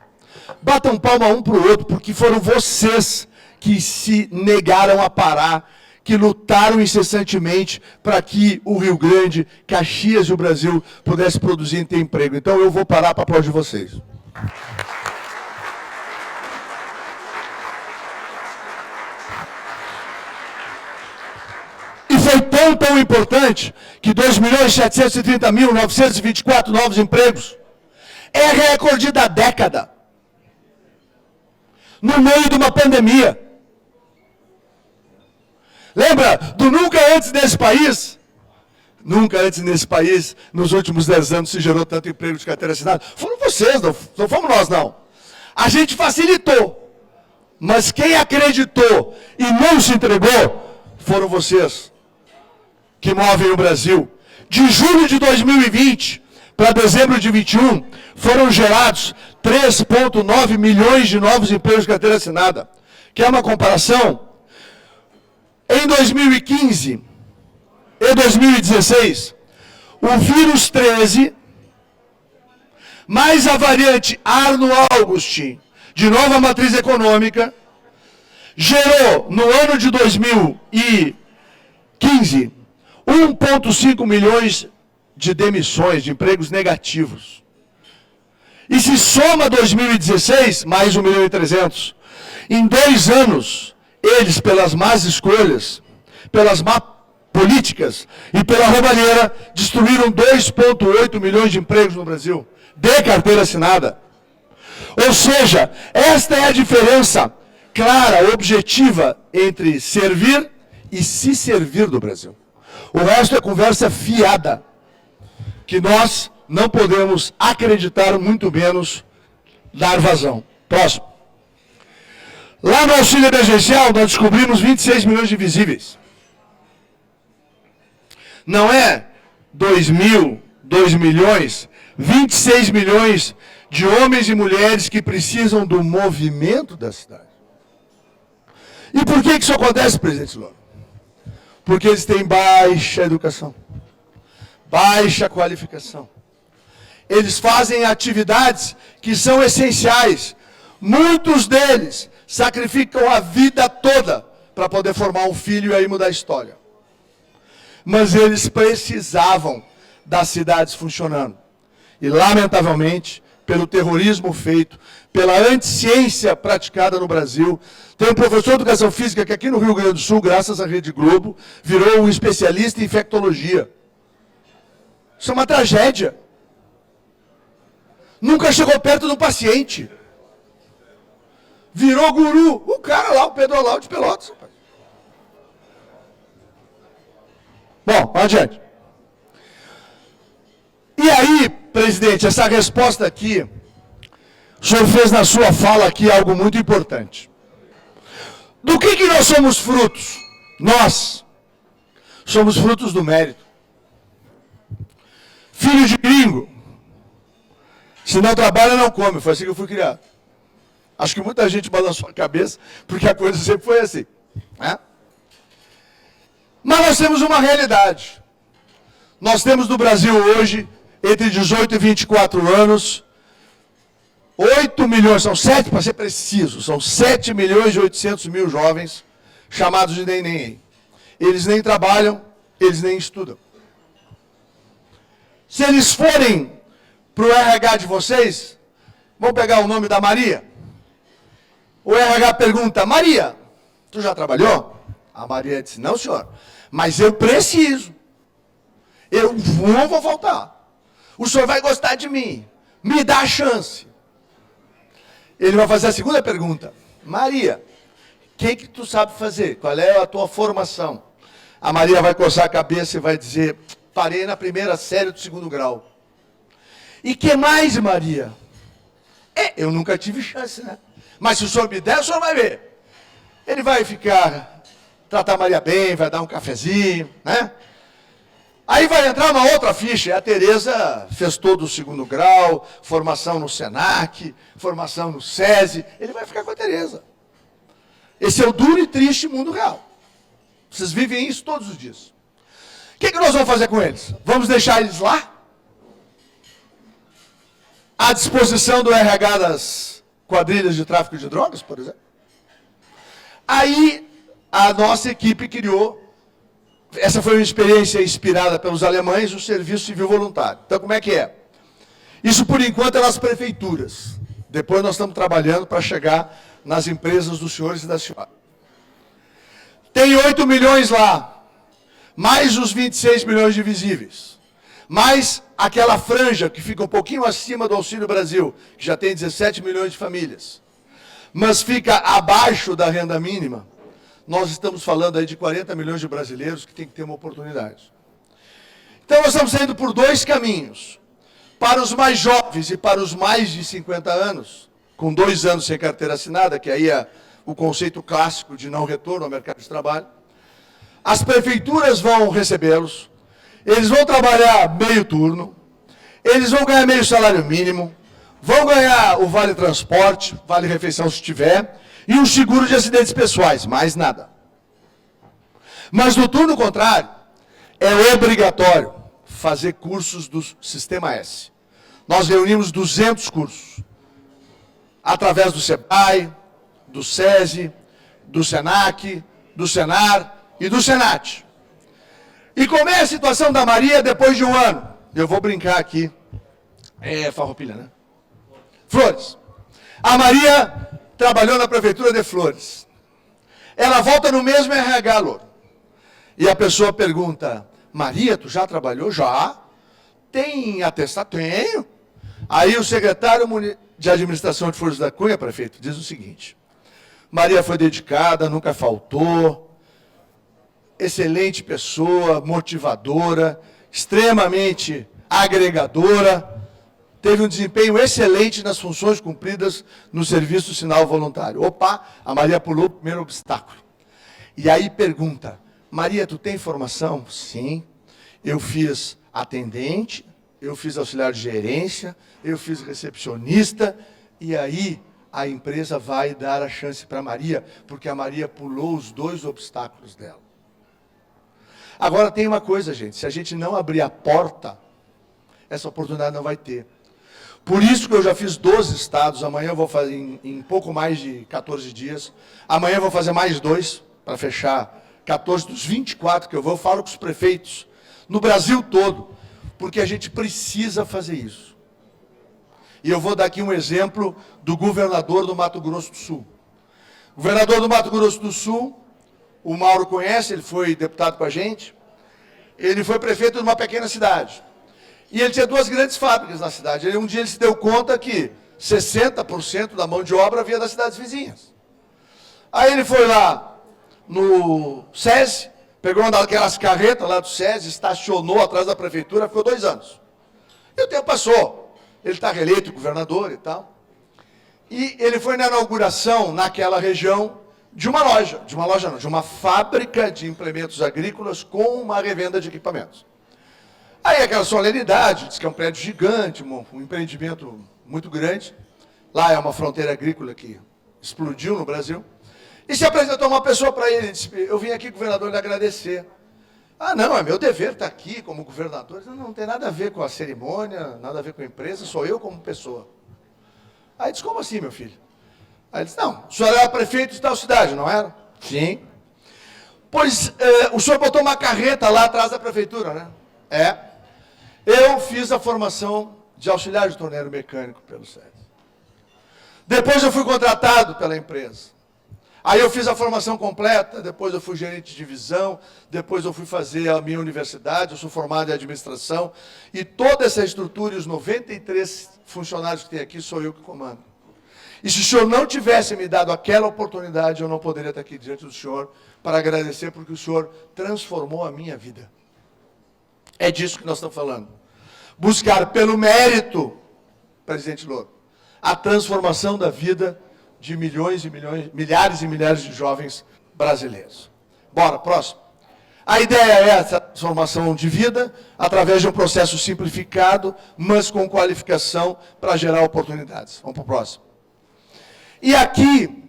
[SPEAKER 10] Batam palma um para o outro, porque foram vocês que se negaram a parar, que lutaram incessantemente para que o Rio Grande, Caxias e o Brasil pudessem produzir e ter emprego. Então eu vou parar para aplaudir vocês. E foi tão importante que 2.730.924 novos empregos é recorde da década. No meio de uma pandemia. Lembra do nunca antes nesse país? Nunca antes nesse país, nos últimos 10 anos, se gerou tanto emprego de carteira assinada. Foram vocês, não fomos nós, não. A gente facilitou. Mas quem acreditou e não se entregou, foram vocês, que movem o Brasil. De julho de 2020 para dezembro de 2021, foram gerados 3,9 milhões de novos empregos de carteira assinada. Quer uma comparação? Em 2015 e 2016, o vírus 13, mais a variante Arno-Augustin, de nova matriz econômica, gerou, no ano de 2015, 1,5 milhões de demissões, de empregos negativos. E se soma 2016, mais 1.300.000, em 2 anos, eles, pelas más escolhas, pelas más políticas e pela roubalheira, destruíram 2,8 milhões de empregos no Brasil, de carteira assinada. Ou seja, esta é a diferença clara, objetiva, entre servir e se servir do Brasil. O resto é conversa fiada, que nós não podemos acreditar, muito menos dar vazão. Próximo. Lá no auxílio emergencial, nós descobrimos 26 milhões de invisíveis. Não é 2 milhões, 26 milhões de homens e mulheres que precisam do movimento da cidade. E por que isso acontece, presidente Lula? Porque eles têm baixa educação, baixa qualificação. Eles fazem atividades que são essenciais. Muitos deles sacrificam a vida toda para poder formar um filho e aí mudar a história. Mas eles precisavam das cidades funcionando. E, lamentavelmente, pelo terrorismo feito, pela anticiência praticada no Brasil, tem um professor de educação física que aqui no Rio Grande do Sul, graças à Rede Globo, virou um especialista em infectologia. Isso é uma tragédia. Nunca chegou perto do paciente. Virou guru. O cara lá, o Pedro Alau de Pelotas. Bom, adiante. E aí, presidente, essa resposta aqui, o senhor fez na sua fala aqui algo muito importante. Do que nós somos frutos? Nós somos frutos do mérito. Filho de gringo, se não trabalha, não come. Foi assim que eu fui criado. Acho que muita gente balançou a cabeça, porque a coisa sempre foi assim. Né? Mas nós temos uma realidade. Nós temos no Brasil hoje, entre 18 e 24 anos, 8 milhões, são 7 para ser preciso, são 7 milhões e 800 mil jovens chamados de neném. Eles nem trabalham, eles nem estudam. Se eles forem para o RH de vocês, vão pegar o nome da Maria. O RH pergunta, Maria, tu já trabalhou? A Maria disse, não senhor, mas eu preciso. Eu não vou faltar. O senhor vai gostar de mim. Me dá a chance. Ele vai fazer a segunda pergunta. Maria, o que tu sabe fazer? Qual é a tua formação? A Maria vai coçar a cabeça e vai dizer, parei na primeira série do 2º grau. E que mais, Maria? Eu nunca tive chance, né? Mas se o senhor me der, o senhor vai ver. Ele vai ficar, tratar a Maria bem, vai dar um cafezinho, né? Aí vai entrar uma outra ficha. A Tereza fez todo o 2º grau, formação no Senac, formação no SESI. Ele vai ficar com a Tereza. Esse é o duro e triste mundo real. Vocês vivem isso todos os dias. O que nós vamos fazer com eles? Vamos deixar eles lá? À disposição do RH das quadrilhas de tráfico de drogas, por exemplo? Aí, a nossa equipe criou, essa foi uma experiência inspirada pelos alemães, o Serviço Civil Voluntário. Então, como é que é? Isso, por enquanto, é nas prefeituras. Depois nós estamos trabalhando para chegar nas empresas dos senhores e das senhoras. Tem 8 milhões lá, mais os 26 milhões de visíveis, mais aquela franja que fica um pouquinho acima do Auxílio Brasil, que já tem 17 milhões de famílias, mas fica abaixo da renda mínima. Nós estamos falando aí de 40 milhões de brasileiros que têm que ter uma oportunidade. Então nós estamos saindo por 2 caminhos. Para os mais jovens e para os mais de 50 anos, com 2 anos sem carteira assinada, que aí é o conceito clássico de não retorno ao mercado de trabalho, as prefeituras vão recebê-los, eles vão trabalhar meio turno, eles vão ganhar meio salário mínimo, vão ganhar o vale transporte, vale refeição se tiver, e um seguro de acidentes pessoais, mais nada. Mas no turno contrário, é obrigatório fazer cursos do Sistema S. Nós reunimos 200 cursos, através do SEBRAE, do SESI, do SENAC, do SENAR e do SENAT. E como é a situação da Maria depois de um ano? Eu vou brincar aqui. É Farroupilha, né? Flores. A Maria trabalhou na prefeitura de Flores. Ela volta no mesmo RH, Louro. E a pessoa pergunta, Maria, tu já trabalhou? Já. Tem atestado? Tenho. Aí o secretário de administração de Flores da Cunha, prefeito, diz o seguinte, Maria foi dedicada, nunca faltou, excelente pessoa, motivadora, extremamente agregadora, teve um desempenho excelente nas funções cumpridas no serviço sinal voluntário. Opa, a Maria pulou o primeiro obstáculo. E aí pergunta, Maria, tu tem formação? Sim, eu fiz atendente, eu fiz auxiliar de gerência, eu fiz recepcionista, e aí a empresa vai dar a chance para a Maria, porque a Maria pulou os 2 obstáculos dela. Agora tem uma coisa, gente, se a gente não abrir a porta, essa oportunidade não vai ter. Por isso que eu já fiz 12 estados, amanhã eu vou fazer em pouco mais de 14 dias, amanhã eu vou fazer mais 2, para fechar 14 dos 24 que eu falo com os prefeitos, no Brasil todo, porque a gente precisa fazer isso. E eu vou dar aqui um exemplo do governador do Mato Grosso do Sul. O governador do Mato Grosso do Sul, o Mauro conhece, ele foi deputado com a gente, ele foi prefeito de uma pequena cidade. E ele tinha 2 grandes fábricas na cidade. Um dia ele se deu conta que 60% da mão de obra vinha das cidades vizinhas. Aí ele foi lá no SESI, pegou uma daquelas carretas lá do SESI, estacionou atrás da prefeitura, ficou 2 anos. E o tempo passou. Ele está reeleito governador e tal. E ele foi na inauguração, naquela região, de uma fábrica de implementos agrícolas com uma revenda de equipamentos. Aí aquela solenidade, diz que é um prédio gigante, um empreendimento muito grande. Lá é uma fronteira agrícola que explodiu no Brasil. E se apresentou uma pessoa para ele, disse, eu vim aqui, governador, lhe agradecer. Ah, não, é meu dever estar aqui como governador. Não tem nada a ver com a cerimônia, nada a ver com a empresa, sou eu como pessoa. Aí disse, como assim, meu filho? Aí ele disse, não, o senhor era prefeito de tal cidade, não era? Sim. Pois, o senhor botou uma carreta lá atrás da prefeitura, né? É. Eu fiz a formação de auxiliar de torneiro mecânico pelo SESI. Depois eu fui contratado pela empresa. Aí eu fiz a formação completa, depois eu fui gerente de divisão, depois eu fui fazer a minha universidade, eu sou formado em administração, e toda essa estrutura e os 93 funcionários que tem aqui sou eu que comando. E se o senhor não tivesse me dado aquela oportunidade, eu não poderia estar aqui diante do senhor para agradecer, porque o senhor transformou a minha vida. É disso que nós estamos falando. Buscar pelo mérito, presidente Louro, a transformação da vida de milhões e milhões, milhares e milhares de jovens brasileiros. Bora, próximo. A ideia é essa transformação de vida através de um processo simplificado, mas com qualificação para gerar oportunidades. Vamos para o próximo. E aqui,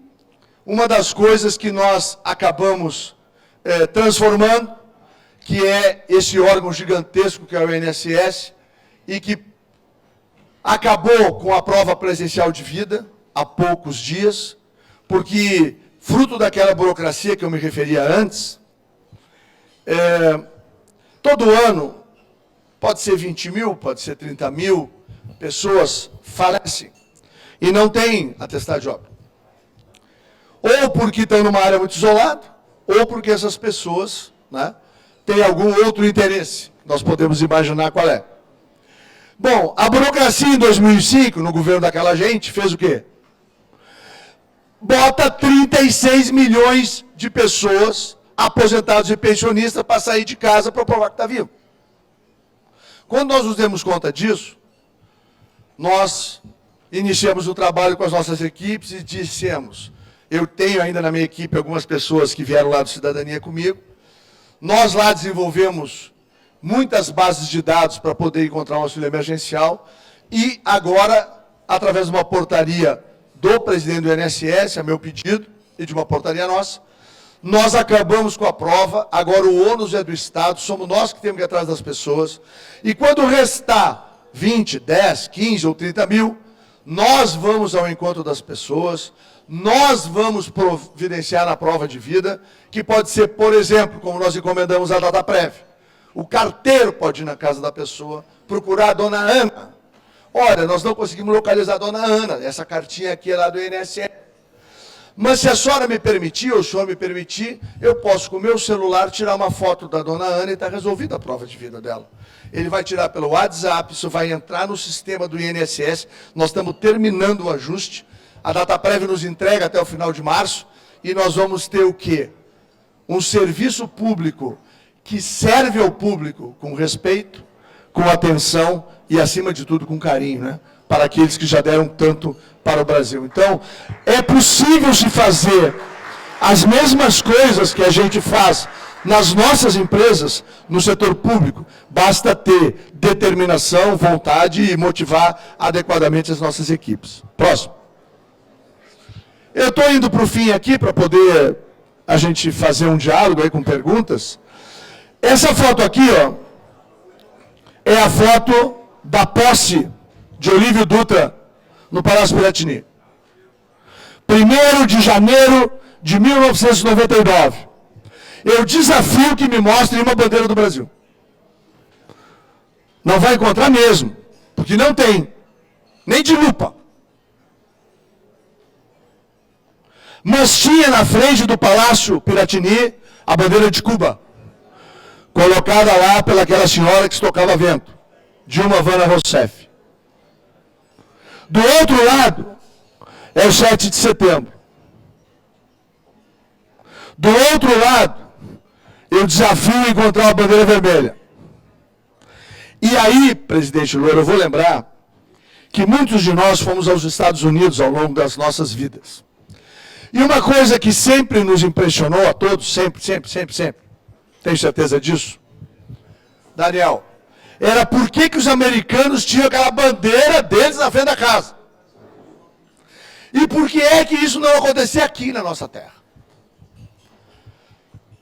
[SPEAKER 10] uma das coisas que nós acabamos transformando, que é esse órgão gigantesco que é o INSS, e que acabou com a prova presencial de vida, há poucos dias, porque, fruto daquela burocracia que eu me referia antes, todo ano, pode ser 20 mil, pode ser 30 mil pessoas falecem e não têm atestado de óbito. Ou porque estão numa área muito isolada, ou porque essas pessoas, né, têm algum outro interesse. Nós podemos imaginar qual é. Bom, a burocracia em 2005, no governo daquela gente, fez o quê? Bota 36 milhões de pessoas, aposentados e pensionistas, para sair de casa para provar que está vivo. Quando nós nos demos conta disso, nós iniciamos o trabalho com as nossas equipes e dissemos, eu tenho ainda na minha equipe algumas pessoas que vieram lá do Cidadania comigo, nós lá desenvolvemos muitas bases de dados para poder encontrar um auxílio emergencial e agora, através de uma portaria do presidente do INSS, a meu pedido, e de uma portaria nossa, Nós acabamos com a prova, agora o ônus é do Estado, somos nós que temos que ir atrás das pessoas. E quando restar 20, 10, 15 ou 30 mil, nós vamos ao encontro das pessoas, nós vamos providenciar na prova de vida, que pode ser, por exemplo, como nós encomendamos a DataPrev. O carteiro pode ir na casa da pessoa, procurar a dona Ana. Olha, nós não conseguimos localizar a dona Ana, essa cartinha aqui é lá do INSS. Mas se a senhora me permitir, ou o senhor me permitir, eu posso, com o meu celular, tirar uma foto da dona Ana e está resolvida a prova de vida dela. Ele vai tirar pelo WhatsApp, isso vai entrar no sistema do INSS, nós estamos terminando o ajuste, a DataPrev nos entrega até o final de março, e nós vamos ter o quê? Um serviço público que serve ao público com respeito, com atenção e, acima de tudo, com carinho, né? Para aqueles que já deram tanto para o Brasil. Então, é possível se fazer as mesmas coisas que a gente faz nas nossas empresas, no setor público. Basta ter determinação, vontade e motivar adequadamente as nossas equipes. Próximo. Eu estou indo para o fim aqui, para poder a gente fazer um diálogo aí com perguntas. Essa foto aqui, ó, é a foto da posse de Olívio Dutra no Palácio Piratini. 1º de janeiro de 1999. Eu desafio que me mostrem uma bandeira do Brasil. Não vai encontrar mesmo, porque não tem, nem de lupa. Mas tinha na frente do Palácio Piratini a bandeira de Cuba, colocada lá pelaquela senhora que estocava vento, Dilma Vanna Rousseff. Do outro lado, é o 7 de setembro. Do outro lado, eu desafio a encontrar a bandeira vermelha. E aí, presidente Louro, eu vou lembrar que muitos de nós fomos aos Estados Unidos ao longo das nossas vidas. E uma coisa que sempre nos impressionou a todos, sempre, tenho certeza disso, Daniel, era por que os americanos tinham aquela bandeira deles na frente da casa. E por que é que isso não acontecia aqui na nossa terra?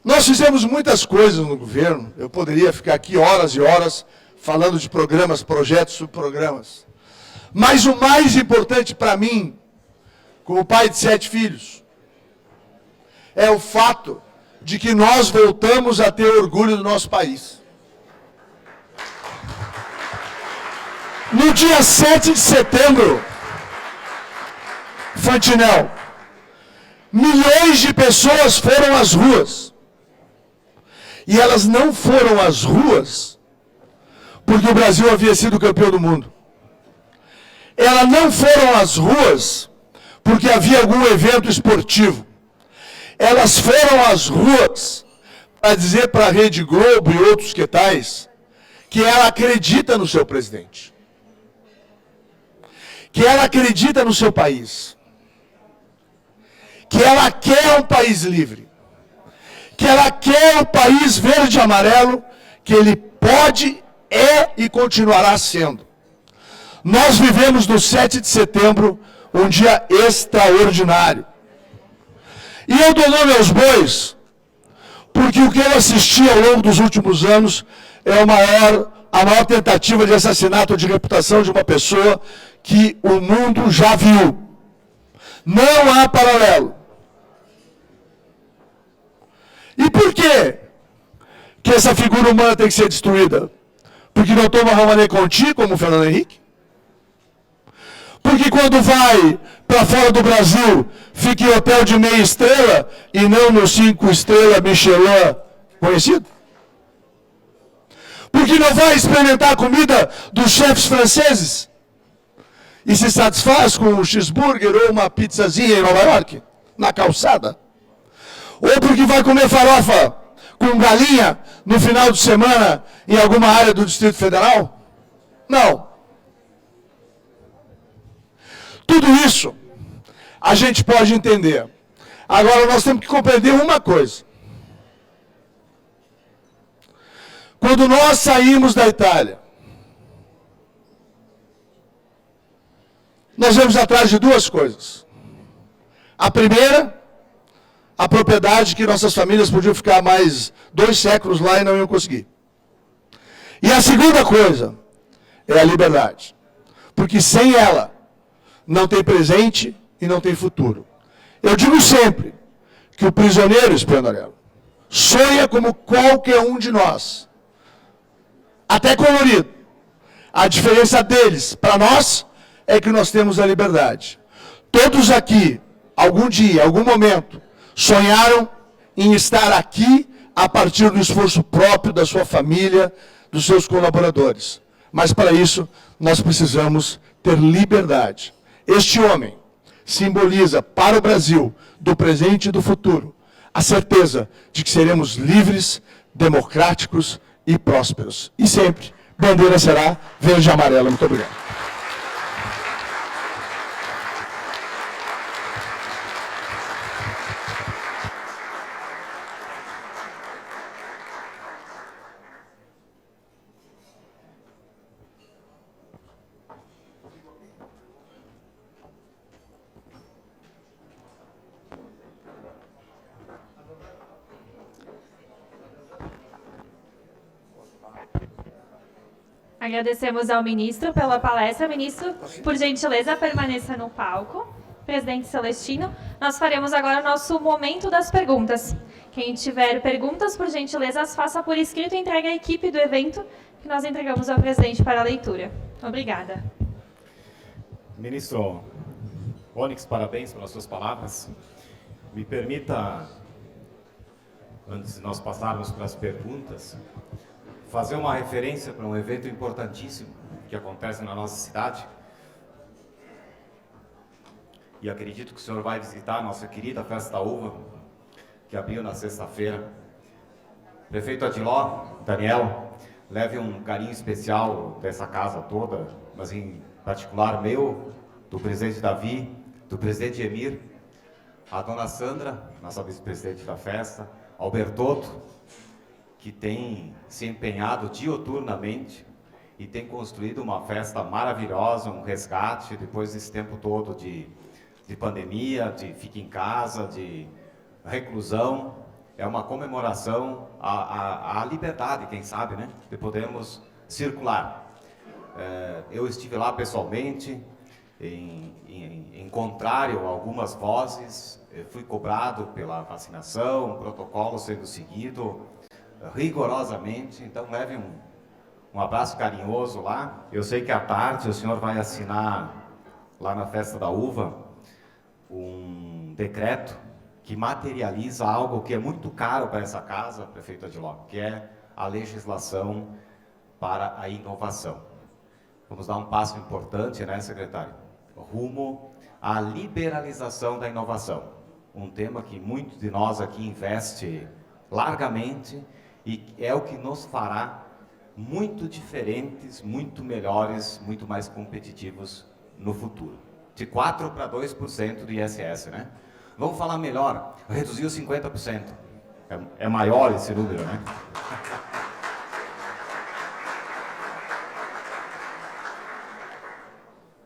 [SPEAKER 10] Nós fizemos muitas coisas no governo, eu poderia ficar aqui horas e horas falando de programas, projetos, subprogramas. Mas o mais importante para mim, como pai de 7 filhos, é o fato de que nós voltamos a ter orgulho do nosso país. No dia 7 de setembro, Fantinel, milhões de pessoas foram às ruas. E elas não foram às ruas porque o Brasil havia sido campeão do mundo. Elas não foram às ruas porque havia algum evento esportivo. Elas foram às ruas para dizer para a Rede Globo e outros que tais que ela acredita no seu presidente. Que ela acredita no seu país. Que ela quer um país livre. Que ela quer um país verde e amarelo, que ele pode, é e continuará sendo. Nós vivemos no 7 de setembro um dia extraordinário. E eu dou nome aos bois, porque o que eu assisti ao longo dos últimos anos é a maior tentativa de assassinato de reputação de uma pessoa que o mundo já viu. Não há paralelo. E por quê que essa figura humana tem que ser destruída? Porque não toma Romanée Conti, como o Fernando Henrique? Porque quando vai para fora do Brasil, fica em hotel de meia estrela e não no 5 estrelas Michelin conhecido? Porque não vai experimentar a comida dos chefes franceses e se satisfaz com um cheeseburger ou uma pizzazinha em Nova York, na calçada? Ou porque vai comer farofa com galinha no final de semana em alguma área do Distrito Federal? Não. Tudo isso a gente pode entender. Agora nós temos que compreender uma coisa. Quando nós saímos da Itália, nós vamos atrás de 2 coisas. A primeira a propriedade que nossas famílias podiam ficar mais 2 séculos lá e não iam conseguir. E a segunda coisa é a liberdade. Porque sem ela, não tem presente e não tem futuro. Eu digo sempre que o prisioneiro, Esplendorello, sonha como qualquer um de nós. Até colorido. A diferença deles para nós é que nós temos a liberdade. Todos aqui, algum dia, algum momento, sonharam em estar aqui a partir do esforço próprio da sua família, dos seus colaboradores. Mas para isso, nós precisamos ter liberdade. Este homem simboliza para o Brasil, do presente e do futuro, a certeza de que seremos livres, democráticos e prósperos. E sempre, bandeira será verde e amarela. Muito obrigado.
[SPEAKER 8] Agradecemos ao ministro pela palestra. Ministro, por gentileza, permaneça no palco. Presidente Celestino, nós faremos agora o nosso momento das perguntas. Quem tiver perguntas, por gentileza, as faça por escrito e entregue à equipe do evento, que nós entregamos ao presidente para a leitura. Obrigada.
[SPEAKER 9] Ministro Onyx, parabéns pelas suas palavras. Me permita, antes de nós passarmos para as perguntas, fazer uma referência para um evento importantíssimo que acontece na nossa cidade. E acredito que o senhor vai visitar a nossa querida Festa da Uva, que abriu na sexta-feira. Prefeito Adiló, Daniel, leve um carinho especial dessa casa toda, mas em particular meu, do presidente Davi, do presidente Emir, a dona Sandra, nossa vice-presidente da festa, ao Bertotto, que tem se empenhado diuturnamente e tem construído uma festa maravilhosa, um resgate depois desse tempo todo de pandemia, de fique em casa, de reclusão. É uma comemoração à liberdade, quem sabe, né? De podermos circular. Eu estive lá pessoalmente, em contrário a algumas vozes, fui cobrado pela vacinação, protocolo sendo seguido rigorosamente, então leve um abraço carinhoso lá. Eu sei que à tarde o senhor vai assinar lá na Festa da Uva um decreto que materializa algo que é muito caro para essa casa, prefeito Adiló, que é a legislação para a inovação. Vamos dar um passo importante, né, secretário? Rumo à liberalização da inovação. Um tema que muitos de nós aqui investe largamente e é o que nos fará muito diferentes, muito melhores, muito mais competitivos no futuro. De 4% para 2% do ISS, né? Vamos falar melhor, reduziu 50%. É maior esse número, né?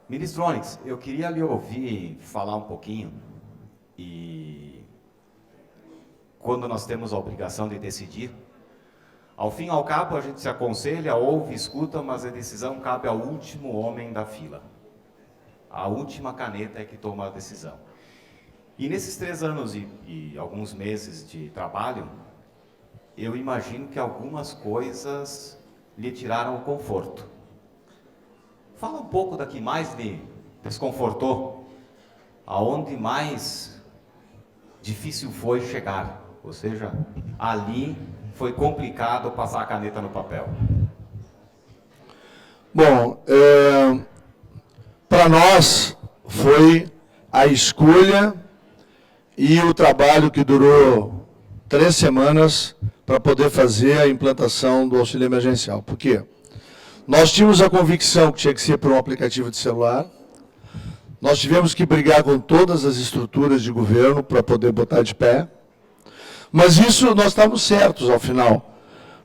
[SPEAKER 9] Ministro Onyx, eu queria lhe ouvir falar um pouquinho e quando nós temos a obrigação de decidir, ao fim e ao cabo a gente se aconselha, ouve, escuta, mas a decisão cabe ao último homem da fila. A última caneta é que toma a decisão. E nesses 3 anos e alguns meses de trabalho, eu imagino que algumas coisas lhe tiraram o conforto. Fala um pouco da que mais lhe desconfortou, aonde mais difícil foi chegar, ou seja, ali foi complicado passar a caneta no papel.
[SPEAKER 10] Bom, para nós foi a escolha e o trabalho que durou 3 semanas para poder fazer a implantação do auxílio emergencial. Por quê? Nós tínhamos a convicção que tinha que ser por um aplicativo de celular. Nós tivemos que brigar com todas as estruturas de governo para poder botar de pé. Mas isso nós estávamos certos ao final.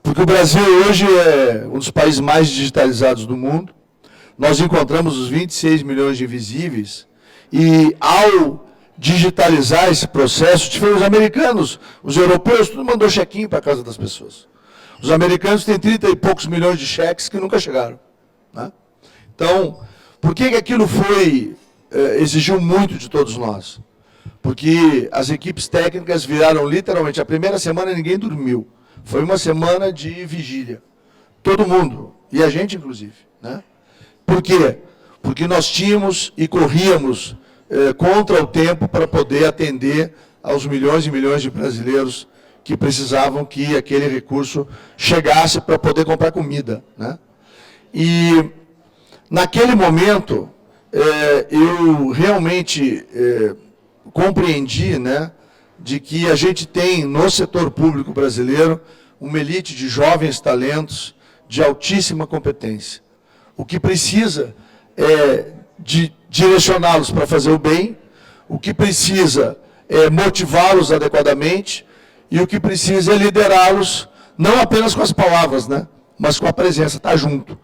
[SPEAKER 10] Porque o Brasil hoje é um dos países mais digitalizados do mundo. Nós encontramos os 26 milhões de invisíveis. E ao digitalizar esse processo, os americanos, os europeus, tudo mandou check-in para a casa das pessoas. Os americanos têm 30 e poucos milhões de cheques que nunca chegaram. Né? Então, por que aquilo exigiu muito de todos nós? Porque as equipes técnicas viraram literalmente, a primeira semana ninguém dormiu. Foi uma semana de vigília. Todo mundo, e a gente inclusive. Né? Por quê? Porque nós tínhamos e corríamos contra o tempo para poder atender aos milhões e milhões de brasileiros que precisavam que aquele recurso chegasse para poder comprar comida. Né? E, naquele momento, eu realmente compreendi, né, de que a gente tem no setor público brasileiro uma elite de jovens talentos de altíssima competência. O que precisa é de direcioná-los para fazer o bem, o que precisa é motivá-los adequadamente e o que precisa é liderá-los, não apenas com as palavras, né, mas com a presença, estar junto.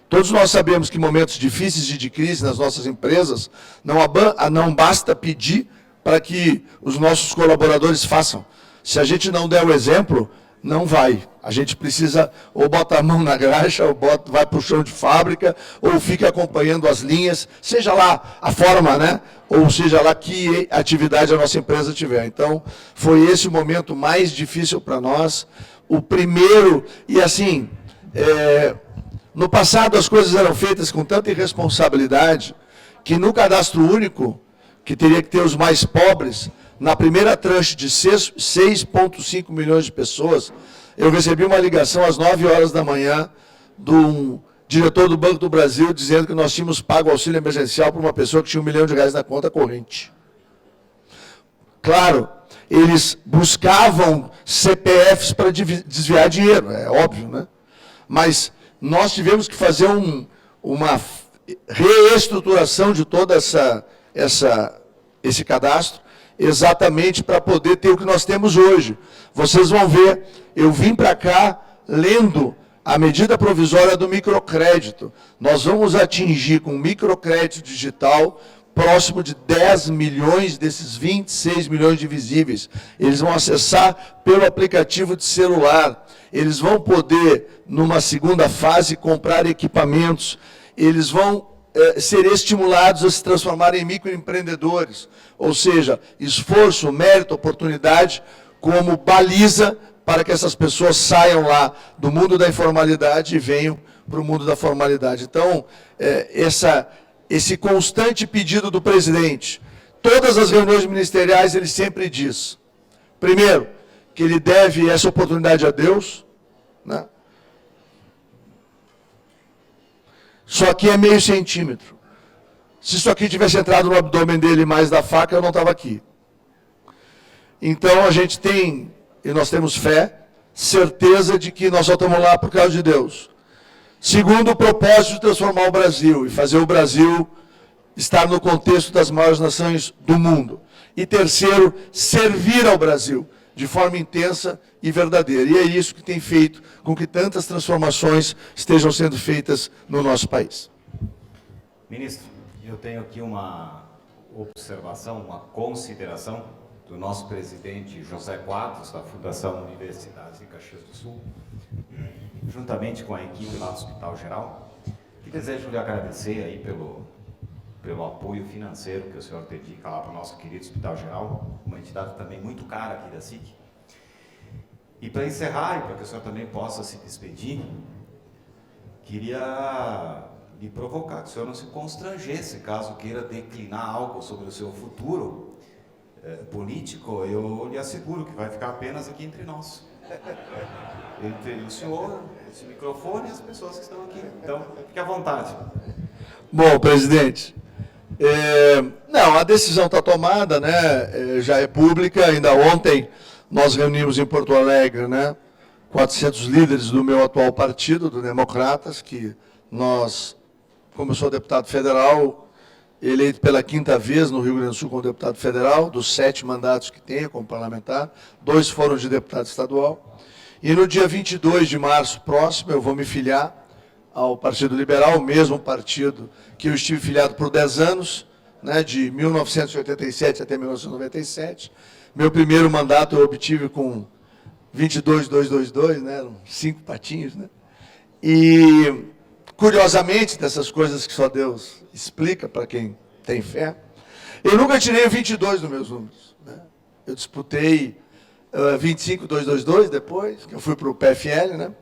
[SPEAKER 10] Todos nós sabemos que momentos difíceis e de crise nas nossas empresas, não basta pedir para que os nossos colaboradores façam. Se a gente não der o exemplo, não vai. A gente precisa ou botar a mão na graxa, ou vai para o chão de fábrica, ou fica acompanhando as linhas, seja lá a forma, né? Ou seja lá que atividade a nossa empresa tiver. Então, foi esse o momento mais difícil para nós. O primeiro, e assim, no passado as coisas eram feitas com tanta irresponsabilidade, que no cadastro único, que teria que ter os mais pobres, na primeira tranche de 6,5 milhões de pessoas, eu recebi uma ligação às 9 horas da manhã de um diretor do Banco do Brasil dizendo que nós tínhamos pago auxílio emergencial para uma pessoa que tinha R$1 milhão na conta corrente. Claro, eles buscavam CPFs para desviar dinheiro, é óbvio, né? Mas nós tivemos que fazer uma reestruturação de toda esse cadastro, exatamente para poder ter o que nós temos hoje. Vocês vão ver, eu vim para cá lendo a medida provisória do microcrédito. Nós vamos atingir com microcrédito digital próximo de 10 milhões desses 26 milhões de visíveis. Eles vão acessar pelo aplicativo de celular. Eles vão poder, numa segunda fase, comprar equipamentos. Eles vão ser estimulados a se transformarem em microempreendedores, ou seja, esforço, mérito, oportunidade, como baliza para que essas pessoas saiam lá do mundo da informalidade e venham para o mundo da formalidade. Então, esse constante pedido do presidente, todas as reuniões ministeriais ele sempre diz, primeiro, que ele deve essa oportunidade a Deus, né? Só que é meio centímetro. Se isso aqui tivesse entrado no abdômen dele mais da faca, eu não estava aqui. Então a gente tem, e nós temos fé, certeza de que nós só estamos lá por causa de Deus. Segundo, o propósito de transformar o Brasil e fazer o Brasil estar no contexto das maiores nações do mundo. E terceiro, servir ao Brasil de forma intensa e verdadeira. E é isso que tem feito com que tantas transformações estejam sendo feitas no nosso país.
[SPEAKER 9] Ministro, eu tenho aqui uma observação, uma consideração do nosso presidente José Quadros, da Fundação Universidades de Caxias do Sul, juntamente com a equipe lá do Hospital Geral, que desejo lhe agradecer aí pelo apoio financeiro que o senhor dedica lá para o nosso querido Hospital Geral, uma entidade também muito cara aqui da SIC. E para encerrar, e para que o senhor também possa se despedir, queria lhe provocar que o senhor não se constrangesse caso queira declinar algo sobre o seu futuro político. Eu lhe asseguro que vai ficar apenas aqui entre nós. Entre o senhor, esse microfone e as pessoas que estão aqui. Então, fique à vontade.
[SPEAKER 10] Bom, presidente, não, a decisão está tomada, né, já é pública. Ainda ontem nós reunimos em Porto Alegre, né, 400 líderes do meu atual partido, do Democratas, que nós, como eu sou deputado federal, eleito pela 5ª vez no Rio Grande do Sul como deputado federal, dos 7 mandatos que tenho como parlamentar, 2 foram de deputado estadual. E no dia 22 de março próximo eu vou me filiar ao Partido Liberal, o mesmo partido que eu estive filiado por 10 anos, né, de 1987 até 1997. Meu primeiro mandato eu obtive com 22.222, né, 5 patinhos, né? E, curiosamente, dessas coisas que só Deus explica para quem tem fé, eu nunca tirei 22 nos meus números, né? Eu disputei 25.222 depois, que eu fui para o PFL, né?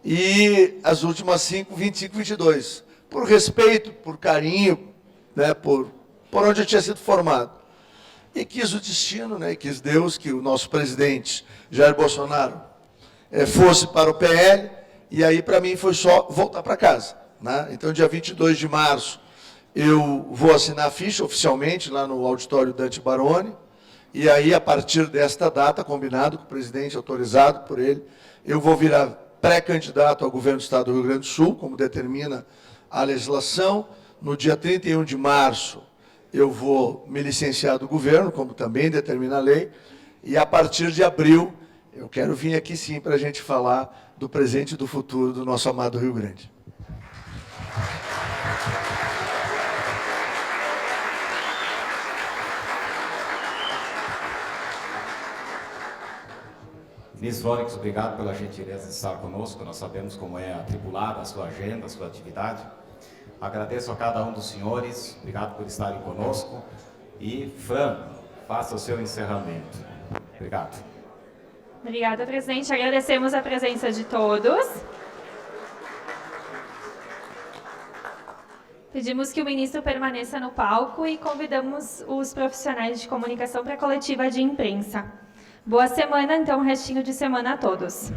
[SPEAKER 10] E as últimas 5, 25.22. Por respeito, por carinho, né, por onde eu tinha sido formado. E quis o destino, né, quis Deus que o nosso presidente, Jair Bolsonaro, fosse para o PL, e aí para mim foi só voltar para casa, né? Então, dia 22 de março, eu vou assinar a ficha oficialmente lá no auditório Dante Baroni, e aí, a partir desta data, combinado com o presidente, autorizado por ele, eu vou virar pré-candidato ao governo do Estado do Rio Grande do Sul, como determina a legislação. No dia 31 de março, eu vou me licenciar do governo, como também determina a lei, e a partir de abril, eu quero vir aqui sim para a gente falar do presente e do futuro do nosso amado Rio Grande.
[SPEAKER 11] Ministro Fólix, obrigado pela gentileza de estar conosco. Nós sabemos como é atribulada a sua agenda, a sua atividade. Agradeço a cada um dos senhores, obrigado por estarem conosco. E, Fran, faça o seu encerramento. Obrigado.
[SPEAKER 8] Obrigada, presidente. Agradecemos a presença de todos. Pedimos que o ministro permaneça no palco e convidamos os profissionais de comunicação para a coletiva de imprensa. Boa semana, então, restinho de semana a todos.